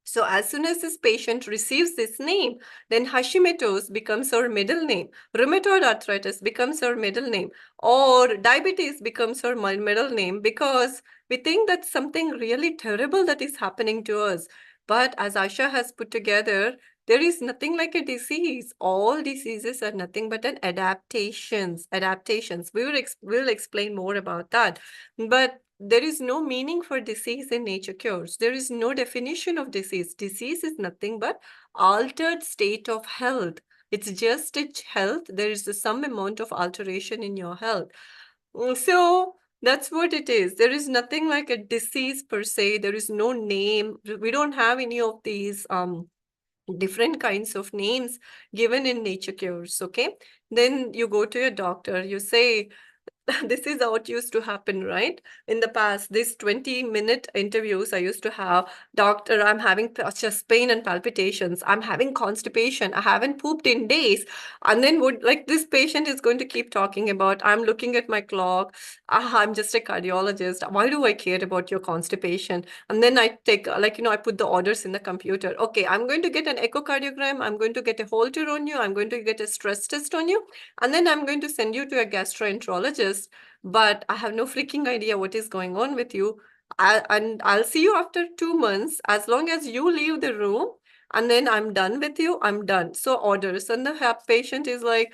So as soon as this patient receives this name, then Hashimoto's becomes her middle name. Rheumatoid arthritis becomes her middle name. Or diabetes becomes her middle name because we think that's something really terrible that is happening to us. But as Asha has put together, there is nothing like a disease. All diseases are nothing but an adaptations. Adaptations. We'll explain more about that. But there is no meaning for disease in nature cures. There is no definition of disease. Disease is nothing but altered state of health. It's just a health. There is some amount of alteration in your health. So that's what it is. There is nothing like a disease per se. There is no name. We don't have any of these different kinds of names given in nature cures. Okay. Then you go to your doctor, you say, this is how it used to happen, right? In the past, these 20-minute interviews I used to have, doctor, I'm having chest pain and palpitations. I'm having constipation. I haven't pooped in days. And then this patient is going to keep talking about, I'm looking at my clock. I'm just a cardiologist. Why do I care about your constipation? And then I take, I put the orders in the computer. Okay, I'm going to get an echocardiogram. I'm going to get a Holter on you. I'm going to get a stress test on you. And then I'm going to send you to a gastroenterologist, but I have no freaking idea what is going on with you. And I'll see you after 2 months. As long as you leave the room and then I'm done with you, I'm done. So orders. And the patient is like,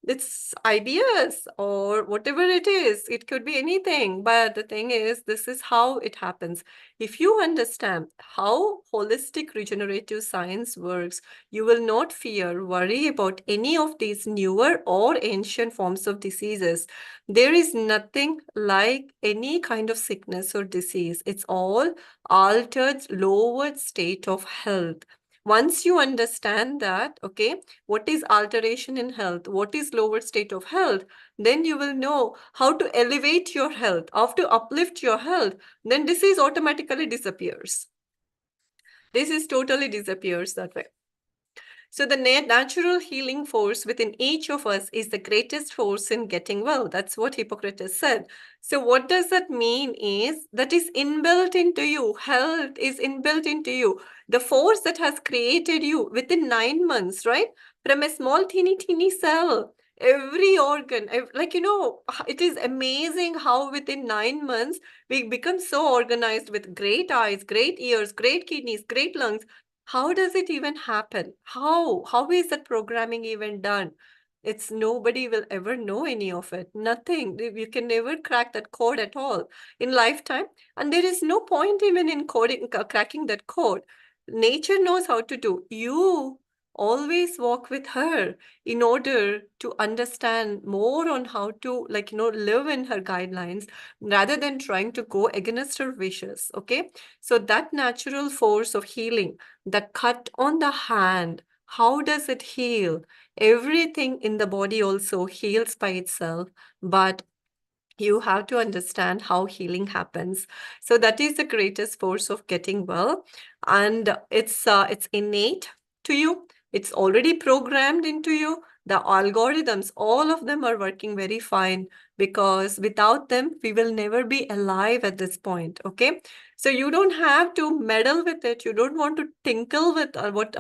it's IBS or whatever it is. It could be anything. But the thing is, this is how it happens. If you understand how holistic regenerative science works, you will not fear, worry about any of these newer or ancient forms of diseases. There is nothing like any kind of sickness or disease. It's all altered, lowered state of health. Once you understand that, okay, what is alteration in health, what is lower state of health, then you will know how to elevate your health, how to uplift your health, then disease automatically disappears. Disease totally disappears that way. So the natural healing force within each of us is the greatest force in getting well. That's what Hippocrates said. So what does that mean is that is inbuilt into you. Health is inbuilt into you. The force that has created you within 9 months, right? From a small teeny cell, every organ, it is amazing how within 9 months we become so organized with great eyes, great ears, great kidneys, great lungs. How does it even happen? How is that programming even done? It's nobody will ever know any of it. Nothing. You can never crack that code at all in lifetime. And there is no point even in cracking that code. Nature knows how to do. You always walk with her in order to understand more on how to live in her guidelines rather than trying to go against her wishes. Okay. So that natural force of healing, the cut on the hand, how does it heal? Everything in the body also heals by itself, but you have to understand how healing happens. So that is the greatest force of getting well, and it's innate to you. It's already programmed into you. The algorithms, all of them are working very fine because without them, we will never be alive at this point. Okay, so you don't have to meddle with it. You don't want to tinkle with what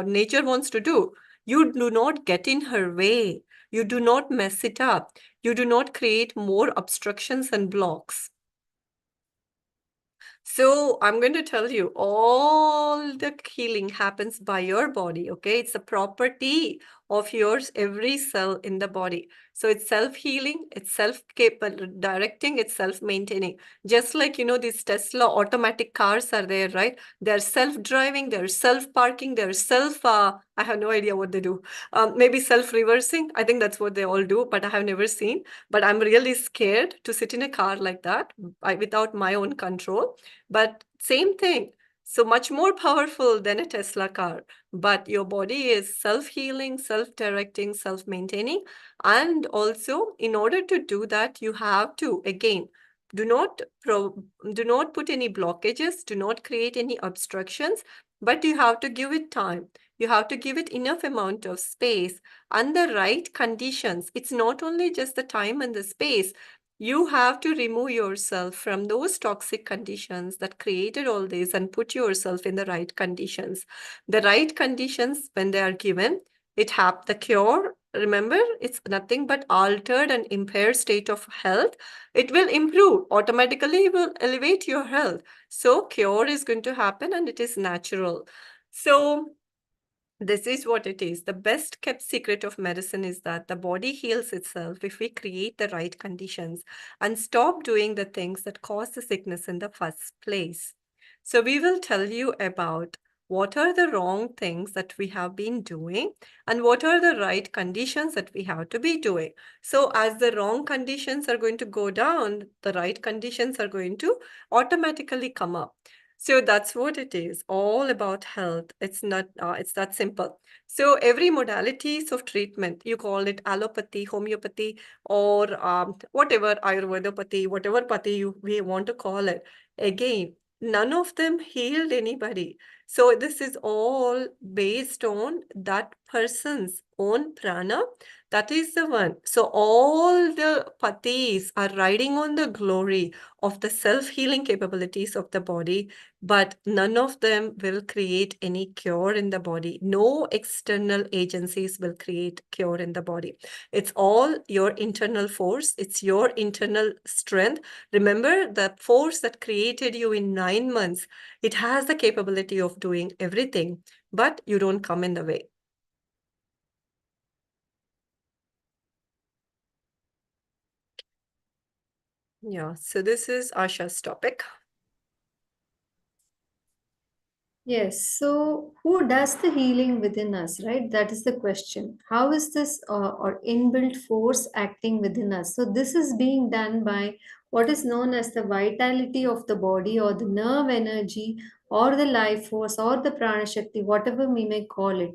nature wants to do. You do not get in her way. You do not mess it up. You do not create more obstructions and blocks. So I'm going to tell you, all the healing happens by your body, okay? It's a property of yours, every cell in the body. So it's self-healing, it's self-directing, it's self-maintaining. Just like, these Tesla automatic cars are there, right? They're self-driving, they're self-parking, they're I have no idea what they do. Maybe self-reversing. I think that's what they all do, but I have never seen. But I'm really scared to sit in a car like that without my own control. But same thing. So much more powerful than a Tesla car. But your body is self-healing, self-directing, self-maintaining. And also, in order to do that, you have to, again, do not put any blockages, do not create any obstructions, but you have to give it time. You have to give it enough amount of space and the right conditions. It's not only just the time and the space. You have to remove yourself from those toxic conditions that created all this and put yourself in the right conditions. The right conditions, when they are given, the cure, remember, it's nothing but altered and impaired state of health. It will improve. Automatically, it will elevate your health. So cure is going to happen and it is natural. So this is what it is. The best kept secret of medicine is that the body heals itself if we create the right conditions and stop doing the things that cause the sickness in the first place. So we will tell you about what are the wrong things that we have been doing and what are the right conditions that we have to be doing. So as the wrong conditions are going to go down, the right conditions are going to automatically come up. So that's what it is, all about health. It's not, it's that simple. So every modalities of treatment, you call it allopathy, homeopathy, or whatever, Ayurvedopathy, whatever pathy we want to call it. Again, none of them healed anybody. So this is all based on that person's own prana. That is the one. So all the pathis are riding on the glory of the self-healing capabilities of the body, but none of them will create any cure in the body. No external agencies will create cure in the body. It's all your internal force. It's your internal strength. Remember, the force that created you in 9 months, it has the capability of doing everything, but you don't come in the way. Yeah, so this is Asha's topic. Yes, so who does the healing within us, right? That is the question. How is this or inbuilt force acting within us? So, this is being done by what is known as the vitality of the body or the nerve energy or the life force or the prana shakti, whatever we may call it.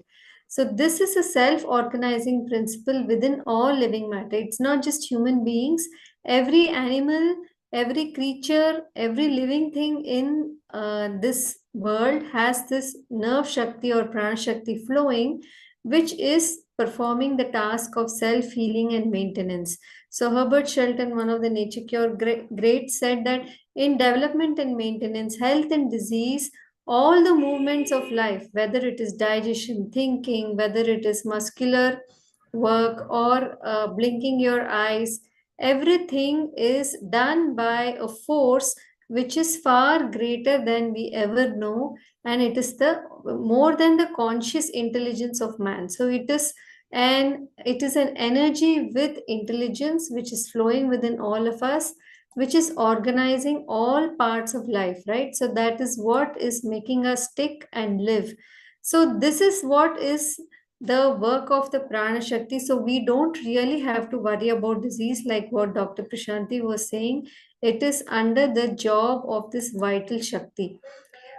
So, this is a self organizing principle within all living matter. It's not just human beings, every animal, every creature, every living thing in this world has this nerve shakti or prana shakti flowing, which is performing the task of self healing and maintenance. So, Herbert Shelton, one of the nature cure greats, said that in development and maintenance, health and disease, all the movements of life, whether it is digestion, thinking, whether it is muscular work or blinking your eyes, everything is done by a force which is far greater than we ever know, and it is the more than the conscious intelligence of man. So it is an energy with intelligence which is flowing within all of us, which is organizing all parts of life, right? So that is what is making us tick and live. So this is what is the work of the prana shakti. So we don't really have to worry about disease like what Dr. Prashanti was saying. It is under the job of this vital shakti.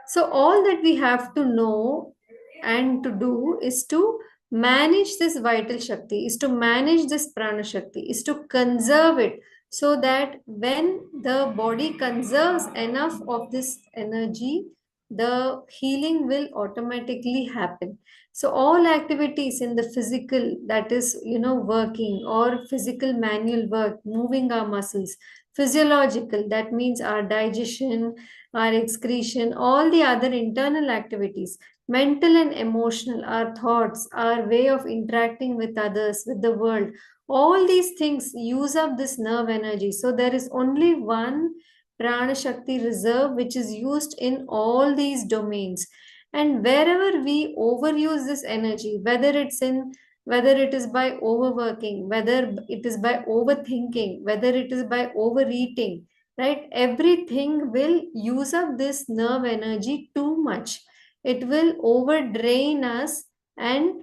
So all that we have to know and to do is to manage this vital shakti, is to manage this prana shakti, is to conserve it, so that when the body conserves enough of this energy, the healing will automatically happen. So all activities in the physical, that is, working or physical manual work, moving our muscles, physiological, that means our digestion, our excretion, all the other internal activities, mental and emotional, our thoughts, our way of interacting with others, with the world, all these things use up this nerve energy. So there is only one prana shakti reserve which is used in all these domains. And wherever we overuse this energy, whether it's in whether it is by overworking, whether it is by overthinking, whether it is by overeating, right? Everything will use up this nerve energy too much. It will overdrain us, and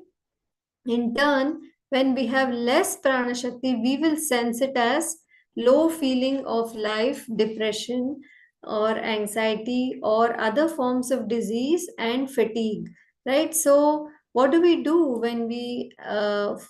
in turn, when we have less prana shakti, we will sense it as low feeling of life, depression, or anxiety, or other forms of disease and fatigue, right? So, what do we do when we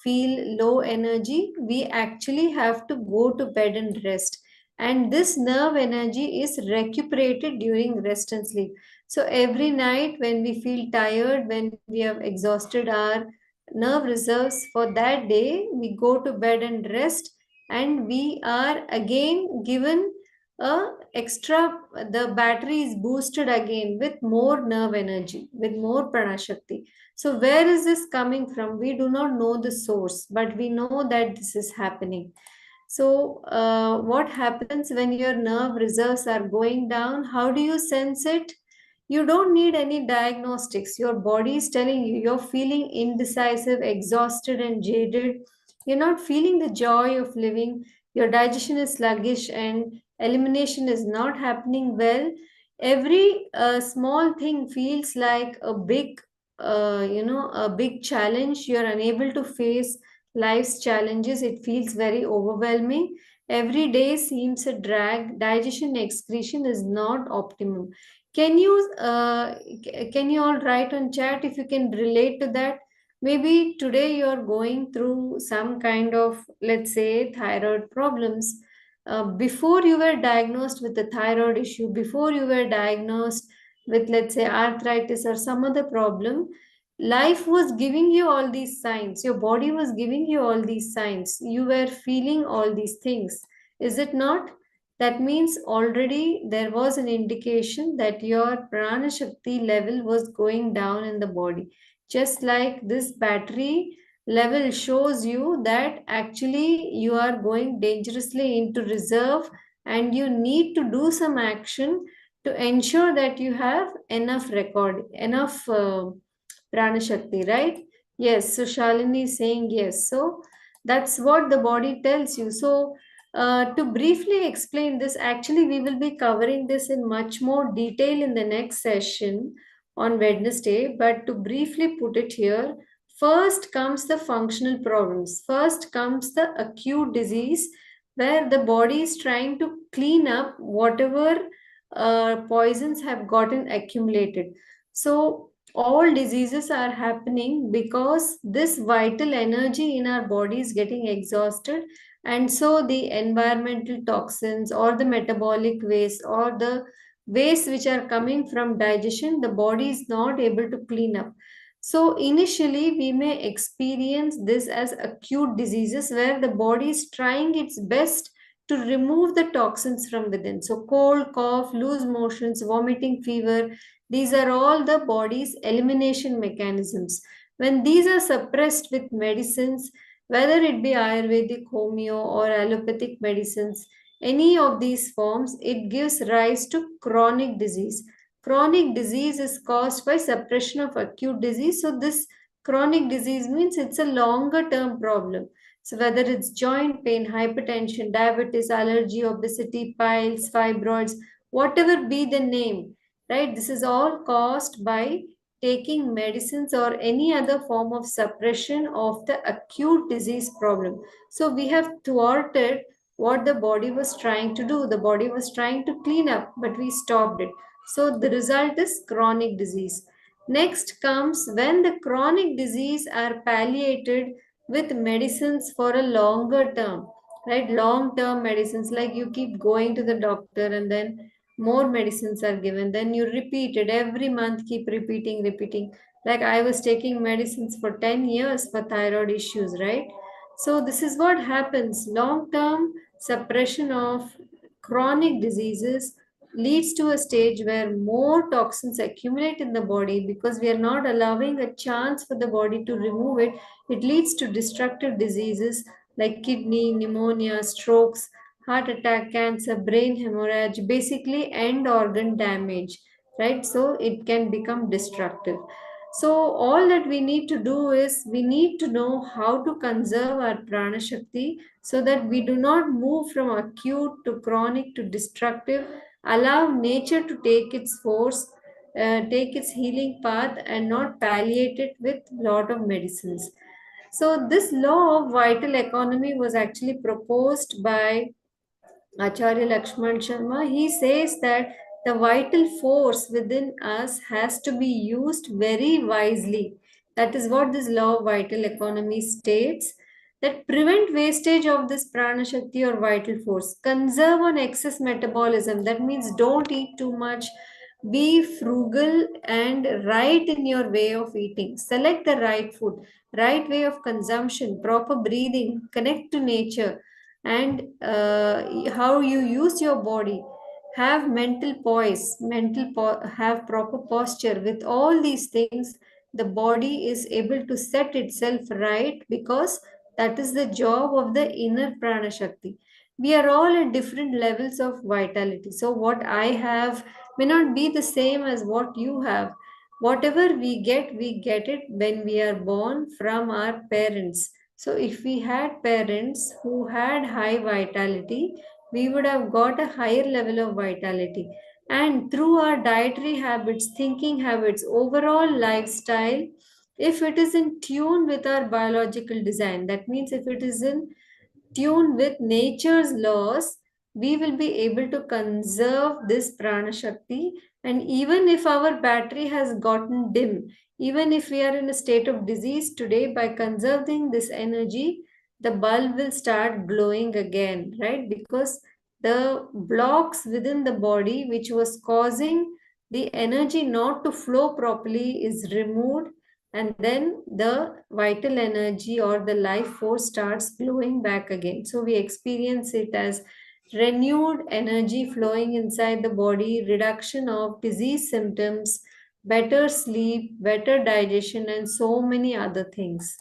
feel low energy? We actually have to go to bed and rest. And this nerve energy is recuperated during rest and sleep. So, every night when we feel tired, when we have exhausted our nerve reserves for that day, we go to bed and rest, and we are again given a extra, the battery is boosted again with more nerve energy, with more prana shakti. So where is this coming from? We do not know the source, but we know that this is happening. So what happens when your nerve reserves are going down? How do you sense it? You don't need any diagnostics. Your body is telling you you're feeling indecisive, exhausted, and jaded. You're not feeling the joy of living. Your digestion is sluggish and elimination is not happening well. Every small thing feels like a big, a big challenge. You're unable to face life's challenges. It feels very overwhelming. Every day seems a drag. Digestion excretion is not optimum. Can you can you all write on chat if you can relate to that? Maybe today you're going through some kind of, let's say, thyroid problems. Before you were diagnosed with a thyroid issue, before you were diagnosed with, let's say, arthritis or some other problem, life was giving you all these signs. Your body was giving you all these signs. You were feeling all these things. Is it not? That means already there was an indication that your prana shakti level was going down in the body. Just like this battery level shows you that actually you are going dangerously into reserve, and you need to do some action to ensure that you have enough record, enough prana shakti, right? Yes, so Shalini is saying yes. So that's what the body tells you. So to briefly explain this, actually, we will be covering this in much more detail in the next session on Wednesday. But to briefly put it here, first comes the functional problems. First comes the acute disease, where the body is trying to clean up whatever poisons have gotten accumulated. So, all diseases are happening because this vital energy in our body is getting exhausted, and so the environmental toxins or the metabolic waste or the waste which are coming from digestion, the body is not able to clean up. So initially we may experience this as acute diseases where the body is trying its best to remove the toxins from within. So cold, cough, loose motions, vomiting, fever, these are all the body's elimination mechanisms. When these are suppressed with medicines, whether it be Ayurvedic, homeo, or allopathic medicines, any of these forms, it gives rise to chronic disease. Chronic disease is caused by suppression of acute disease. So, this chronic disease means it's a longer term problem. So, whether it's joint pain, hypertension, diabetes, allergy, obesity, piles, fibroids, whatever be the name, right? This is all caused by taking medicines or any other form of suppression of the acute disease problem. So we have thwarted what the body was trying to do. The body was trying to clean up, but we stopped it. So the result is chronic disease. Next comes when the chronic disease are palliated with medicines for a longer term, right? Long term medicines, like you keep going to the doctor and then more medicines are given, then you repeat it every month, keep repeating. Like I was taking medicines for 10 years for thyroid issues, right? So this is what happens. Long term suppression of chronic diseases leads to a stage where more toxins accumulate in the body because we are not allowing a chance for the body to remove it. It leads to destructive diseases like kidney, pneumonia, strokes, heart attack, cancer, brain hemorrhage, basically end organ damage, right? So it can become destructive. So all that we need to do is we need to know how to conserve our prana shakti so that we do not move from acute to chronic to destructive. Allow nature to take its force, take its healing path, and not palliate it with lot of medicines. So this law of vital economy was actually proposed by Acharya Lakshman Sharma. He says that the vital force within us has to be used very wisely. That is what this law of vital economy states. That prevent wastage of this prana shakti or vital force. Conserve on excess metabolism. That means don't eat too much. Be frugal and right in your way of eating. Select the right food, right way of consumption, proper breathing, connect to nature, and how you use your body. Have mental poise, have proper posture. With all these things, the body is able to set itself right, because that is the job of the inner prana shakti. We are all at different levels of vitality, so what I have may not be the same as what you have. Whatever we get it when we are born from our parents. So if we had parents who had high vitality, we would have got a higher level of vitality. And through our dietary habits, thinking habits, overall lifestyle, if it is in tune with our biological design, that means if it is in tune with nature's laws, we will be able to conserve this prana shakti. And even if our battery has gotten dim, even if we are in a state of disease today, by conserving this energy, the bulb will start glowing again, right? Because the blocks within the body, which was causing the energy not to flow properly, is removed, and then the vital energy or the life force starts flowing back again. So we experience it as renewed energy flowing inside the body, reduction of disease symptoms, better sleep, better digestion, and so many other things.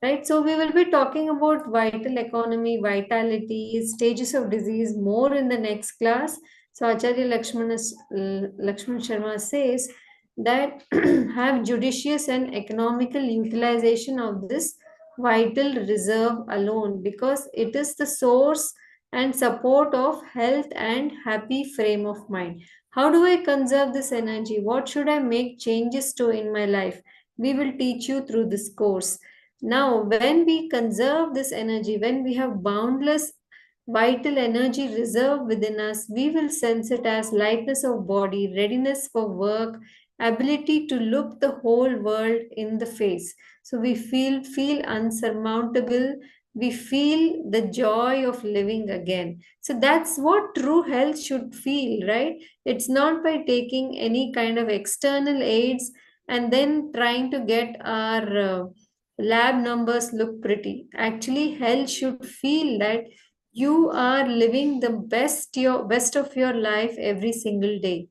Right, so we will be talking about vital economy, vitality, stages of disease more in the next class. So Acharya Lakshman Sharma says that have judicious and economical utilization of this vital reserve alone, because it is the source and support of health and happy frame of mind. How do I conserve this energy? What should I make changes to in my life? We will teach you through this course. Now, when we conserve this energy, when we have boundless vital energy reserve within us, we will sense it as lightness of body, readiness for work, ability to look the whole world in the face. So we feel unsurmountable. We feel the joy of living again. So that's what true health should feel, right? It's not by taking any kind of external aids and then trying to get our lab numbers look pretty. Actually, health should feel that you are living the best of your life every single day.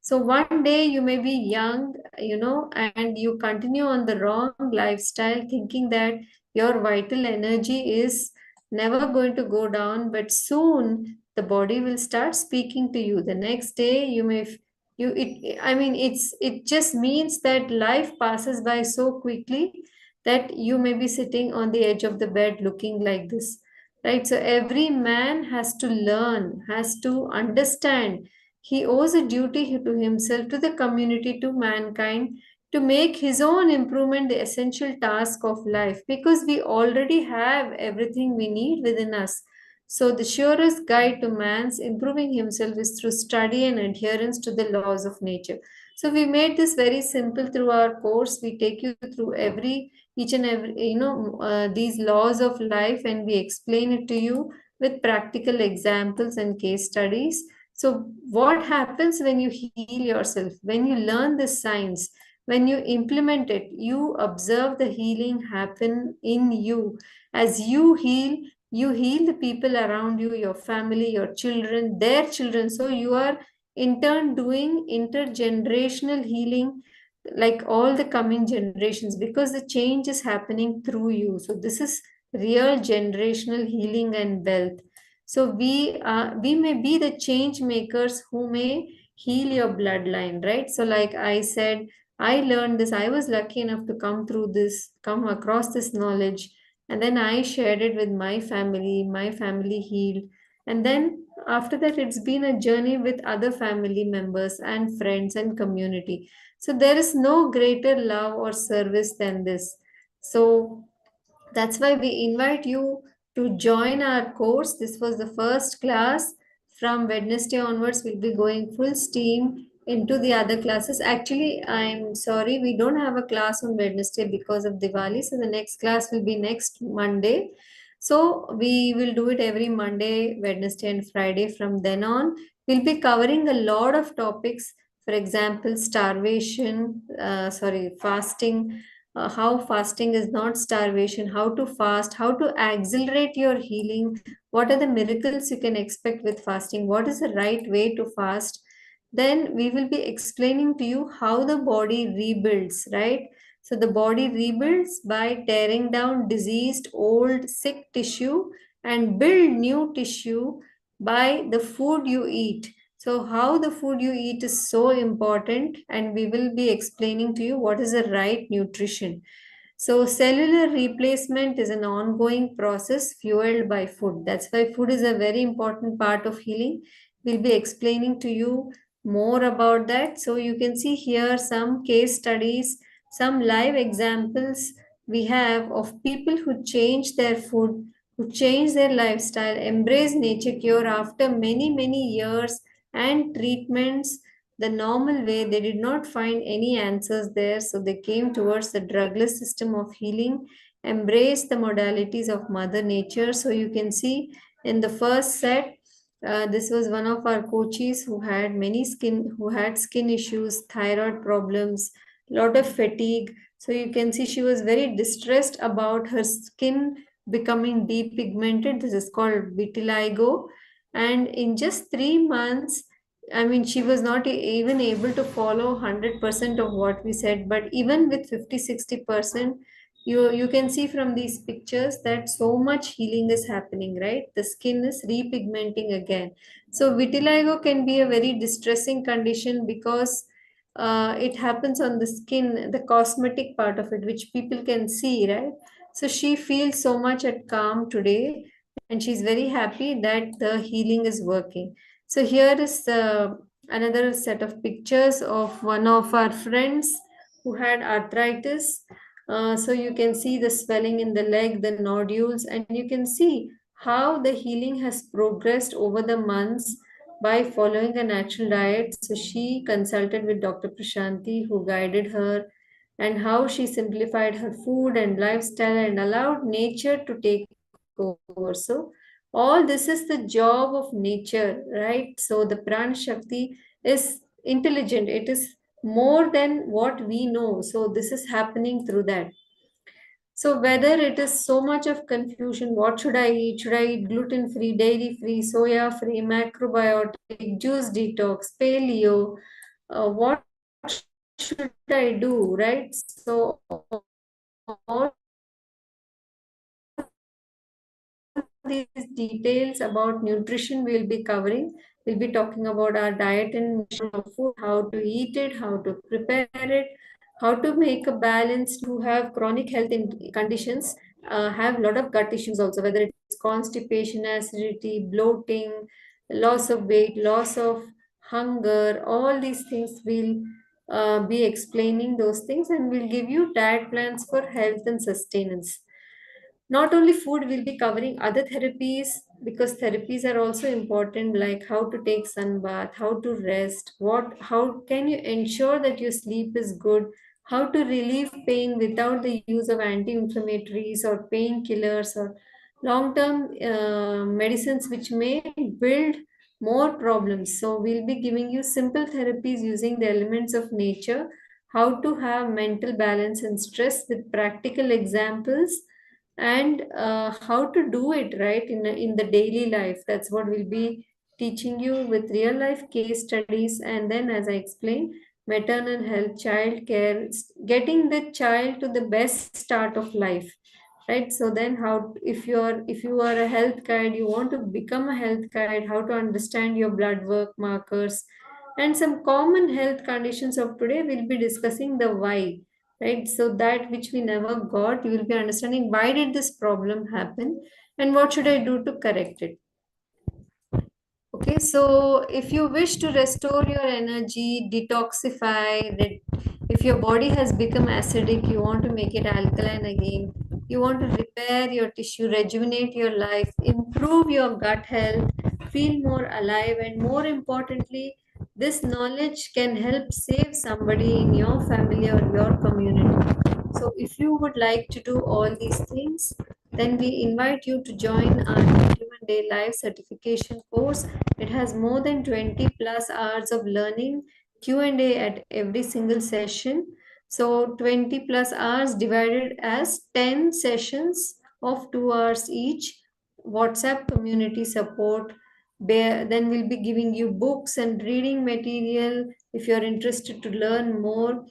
So one day you may be young, and you continue on the wrong lifestyle, thinking that your vital energy is never going to go down, but soon the body will start speaking to you. The next day you may you it I mean it just means that life passes by so quickly that you may be sitting on the edge of the bed looking like this, right? So every man has to learn, has to understand. He owes a duty to himself, to the community, to mankind, to make his own improvement the essential task of life, because we already have everything we need within us. So the surest guide to man's improving himself is through study and adherence to the laws of nature. So we made this very simple through our course. We take you through each and every, these laws of life, and we explain it to you with practical examples and case studies. So what happens when you heal yourself, when you learn this science, when you implement it, you observe the healing happen in you. As you heal the people around you, your family, your children, their children. So you are in turn doing intergenerational healing, like all the coming generations, because the change is happening through you. So this is real generational healing and wealth. So we may be the change makers who may heal your bloodline, right? So like I said, I learned this. I was lucky enough to come across this knowledge, and then I shared it with my family. My family healed. And then after that, it's been a journey with other family members and friends and community. So there is no greater love or service than this. So that's why we invite you to join our course. This was the first class. From Wednesday onwards, we'll be going full steam into the other classes. Actually, I'm sorry, we don't have a class on Wednesday because of Diwali. So the next class will be next Monday. So we will do it every Monday, Wednesday, and Friday from then on. We'll be covering a lot of topics. For example, fasting, how fasting is not starvation, how to fast, how to accelerate your healing, what are the miracles you can expect with fasting, what is the right way to fast. Then we will be explaining to you how the body rebuilds, right? So the body rebuilds by tearing down diseased, old, sick tissue and build new tissue by the food you eat. So, how the food you eat is so important, and we will be explaining to you what is the right nutrition. So, cellular replacement is an ongoing process fueled by food. That's why food is a very important part of healing. We'll be explaining to you more about that. So, you can see here some case studies, some live examples we have of people who change their food, who change their lifestyle, embrace nature cure after many, many years and treatments the normal way. They did not find any answers there, so they came towards the drugless system of healing, embraced the modalities of Mother Nature. So you can see in the first set, this was one of our coaches who had skin issues, thyroid problems, lot of fatigue. So you can see she was very distressed about her skin becoming depigmented. This is called vitiligo, and in just 3 months, I mean, she was not even able to follow 100% of what we said, but even with 50-60%, you can see from these pictures that so much healing is happening, right? The skin is repigmenting again. So vitiligo can be a very distressing condition because it happens on the skin, the cosmetic part of it, which people can see, right? So she feels so much at calm today, and she's very happy that the healing is working. So here is another set of pictures of one of our friends who had arthritis. So you can see the swelling in the leg, the nodules, and you can see how the healing has progressed over the months by following a natural diet. So she consulted with Dr. Prashanti, who guided her, and how she simplified her food and lifestyle and allowed nature to take over. So all this is the job of nature, right? So the Pran Shakti is intelligent, it is more than what we know. So this is happening through that. So whether it is so much of confusion, what should I eat? Should I eat gluten free, dairy free, soya free, macrobiotic, juice detox, paleo? What should I do, right? So all these details about nutrition we'll be covering. We'll be talking about our diet and nutrition of food, how to eat it, how to prepare it, how to make a balance to people who have chronic health conditions, have a lot of gut issues also, whether it is constipation, acidity, bloating, loss of weight, loss of hunger. All these things we'll be explaining those things, and we'll give you diet plans for health and sustenance. Not only food, we'll be covering other therapies, because therapies are also important, like how to take sunbath, how to rest, how can you ensure that your sleep is good, how to relieve pain without the use of anti-inflammatories or painkillers or long-term medicines which may build more problems. So we'll be giving you simple therapies using the elements of nature, how to have mental balance and stress with practical examples, and how to do it right in the daily life. That's what we'll be teaching you with real life case studies. And then, as I explained, maternal health, child care, getting the child to the best start of life, right? So then how, if you are a health guide, you want to become a health guide, how to understand your blood work markers, And some common health conditions of today, we'll be discussing the why, right? So that which we never got, you will be understanding why did this problem happen and what should I do to correct it. Okay, so if you wish to restore your energy, detoxify, if your body has become acidic, you want to make it alkaline again, you want to repair your tissue, rejuvenate your life, improve your gut health, feel more alive, and more importantly, this knowledge can help save somebody in your family or your community. So, if you would like to do all these things, then we invite you to join our 21-day live certification course. It has more than 20 plus hours of learning, Q&A at every single session. So 20 plus hours divided as 10 sessions of 2 hours each. WhatsApp community support. Then we'll be giving you books and reading material if you're interested to learn more.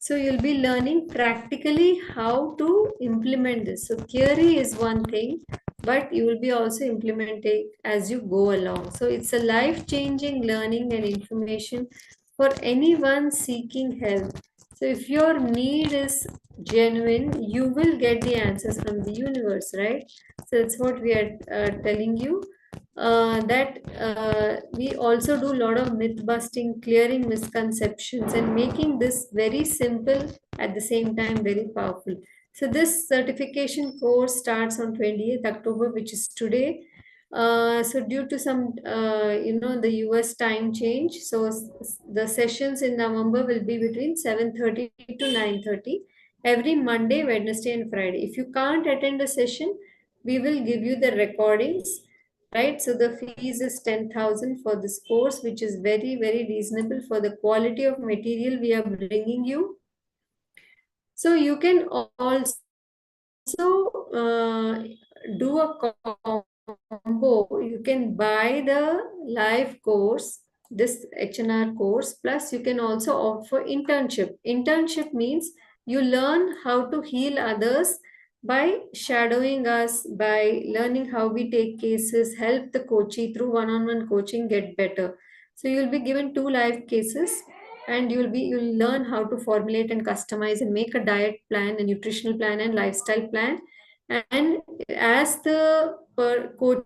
So you'll be learning practically how to implement this. So theory is one thing, but you will be also implementing as you go along. So it's a life-changing learning and information for anyone seeking help. So if your need is genuine, you will get the answers from the universe, right? So that's what we are telling you. That we also do a lot of myth busting, clearing misconceptions, and making this very simple at the same time very powerful. So this certification course starts on 28th October, which is today. So due to some, the US time change, so the sessions in November will be between 7:30 to 9:30 every Monday, Wednesday, and Friday. If you can't attend a session, we will give you the recordings, right? So the fees is 10,000 for this course, which is very, very reasonable for the quality of material we are bringing you. So you can also do a combo. You can buy the live course, this HNR course, plus you can also opt for internship. Internship means you learn how to heal others by shadowing us, by learning how we take cases, help the coachee through one-on-one coaching get better. So you'll be given 2 live cases, and you'll learn how to formulate and customize and make a diet plan, a nutritional plan, and lifestyle plan. And as the coach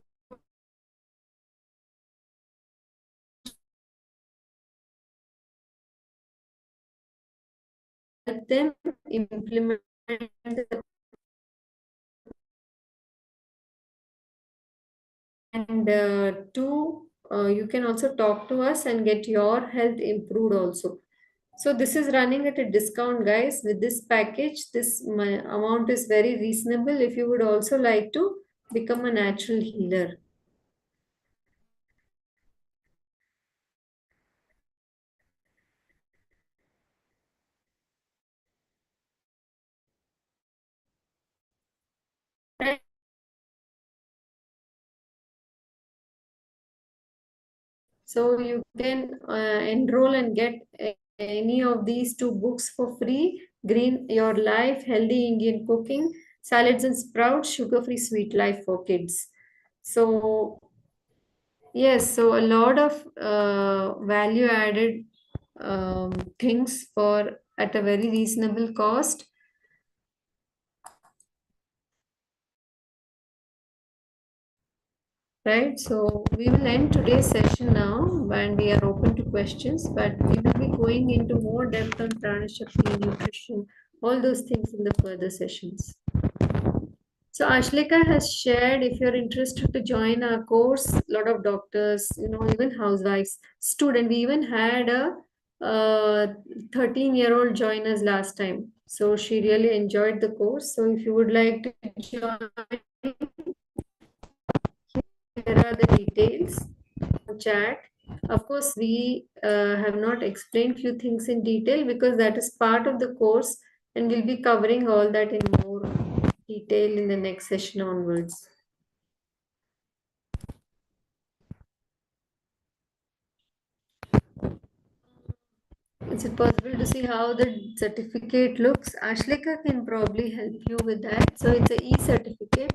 help them implement the, and you can also talk to us and get your health improved also. So this is running at a discount, guys. With this package, this my amount is very reasonable if you would also like to become a natural healer. Right? So you can enroll and get any of these 2 books for free. Green Your Life, Healthy Indian Cooking, Salads and Sprouts, Sugar-Free Sweet Life for Kids. So yes, so a lot of value added things for at a very reasonable cost. Right, so we will end today's session now and we are open to questions, but we will be going into more depth on prana shakti, nutrition, all those things in the further sessions. So Ashlika has shared, if you're interested to join our course, a lot of doctors, even housewives, student, we even had a 13-year-old join us last time. So she really enjoyed the course. So if you would like to join, here are the details. Chat. Of course, we have not explained few things in detail because that is part of the course, and we'll be covering all that in more detail in the next session onwards. Is it possible to see how the certificate looks? Ashlika can probably help you with that. So it's a e-certificate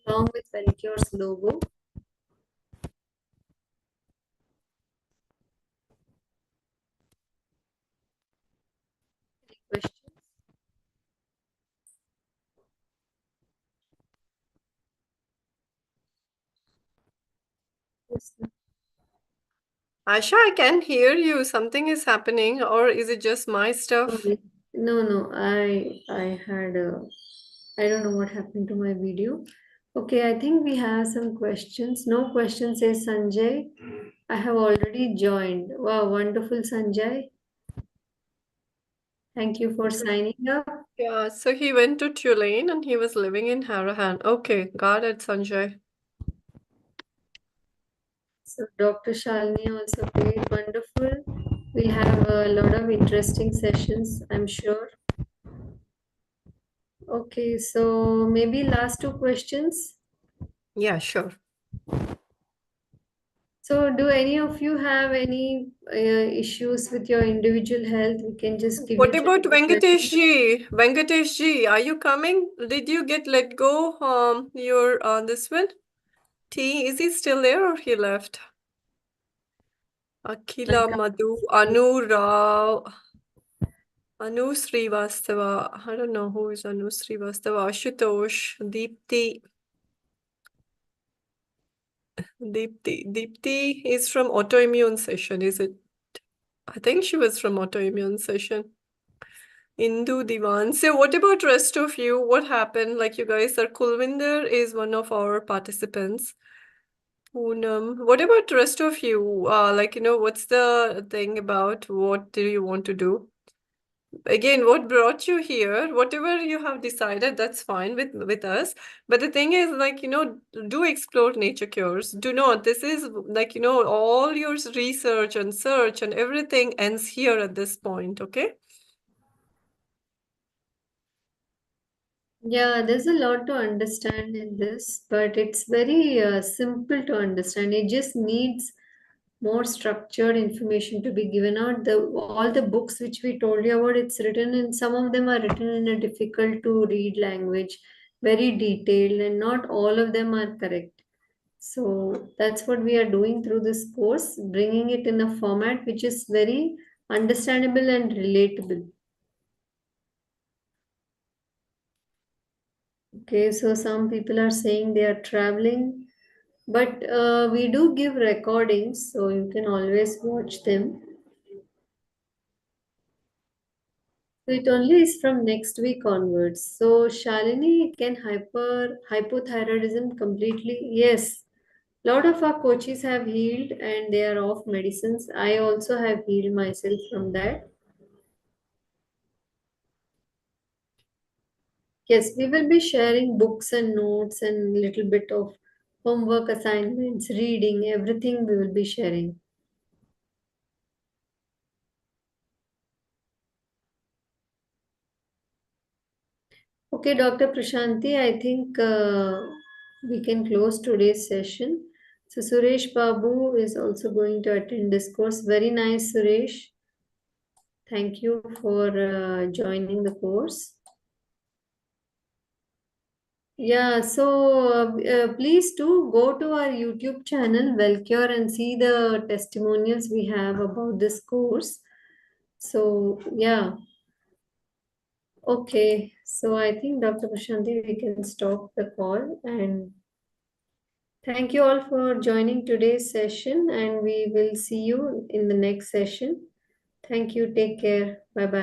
along with Pedicure's logo. Aisha, I can hear you. Something is happening, or is it just my stuff? Sorry. No, I had I don't know what happened to my video. Okay, I think we have some questions. No question, says Sanjay. I have already joined. Wow, wonderful, Sanjay. Thank you for signing up. Yeah, so he went to Tulane and he was living in Harahan. Okay, got it, Sanjay. So Dr. Shalini also played wonderful. We'll have a lot of interesting sessions, I'm sure. Okay, so maybe last two questions. Yeah, sure. So, do any of you have any issues with your individual health? We can just give What you about general Venkatesh questions. ji? Venkatesh ji, are you coming? Did you get let go? Your this one? T, is he still there or he left? Akhila, Madhu, Anu Rao, Anu Srivastava. I don't know who is Anu Srivastava. Ashutosh, Deepti is from autoimmune session, is it? I think she was from autoimmune session. Indu Divan. So what about rest of you? What happened? Like you guys are Kulvinder is one of our participants. Poonam. What about rest of you? Like, what's the thing about what do you want to do? Again, what brought you here? Whatever you have decided, that's fine with us. But the thing is, like, do explore nature cures. Do not. This is like, all your research and search and everything ends here at this point, okay? Yeah, there's a lot to understand in this, but it's very simple to understand. It just needs more structured information to be given out. The all the books which we told you about, it's written in, some of them are written in a difficult to read language, very detailed, and not all of them are correct. So that's what we are doing through this course, bringing it in a format which is very understandable and relatable. Okay, so some people are saying they are traveling, but we do give recordings, so you can always watch them. So it only is from next week onwards. So Shalini, can hypothyroidism completely? Yes. Lot of our coaches have healed and they are off medicines. I also have healed myself from that. Yes, we will be sharing books and notes and little bit of homework assignments, reading, everything we will be sharing. Okay, Dr. Prashanti, I think we can close today's session. So Suresh Babu is also going to attend this course. Very nice, Suresh. Thank you for joining the course. Yeah, so please do go to our YouTube channel, Wellcure, and see the testimonials we have about this course. So, yeah, okay. So, I think Dr. Prashanti, we can stop the call. And thank you all for joining today's session, and we will see you in the next session. Thank you. Take care. Bye bye.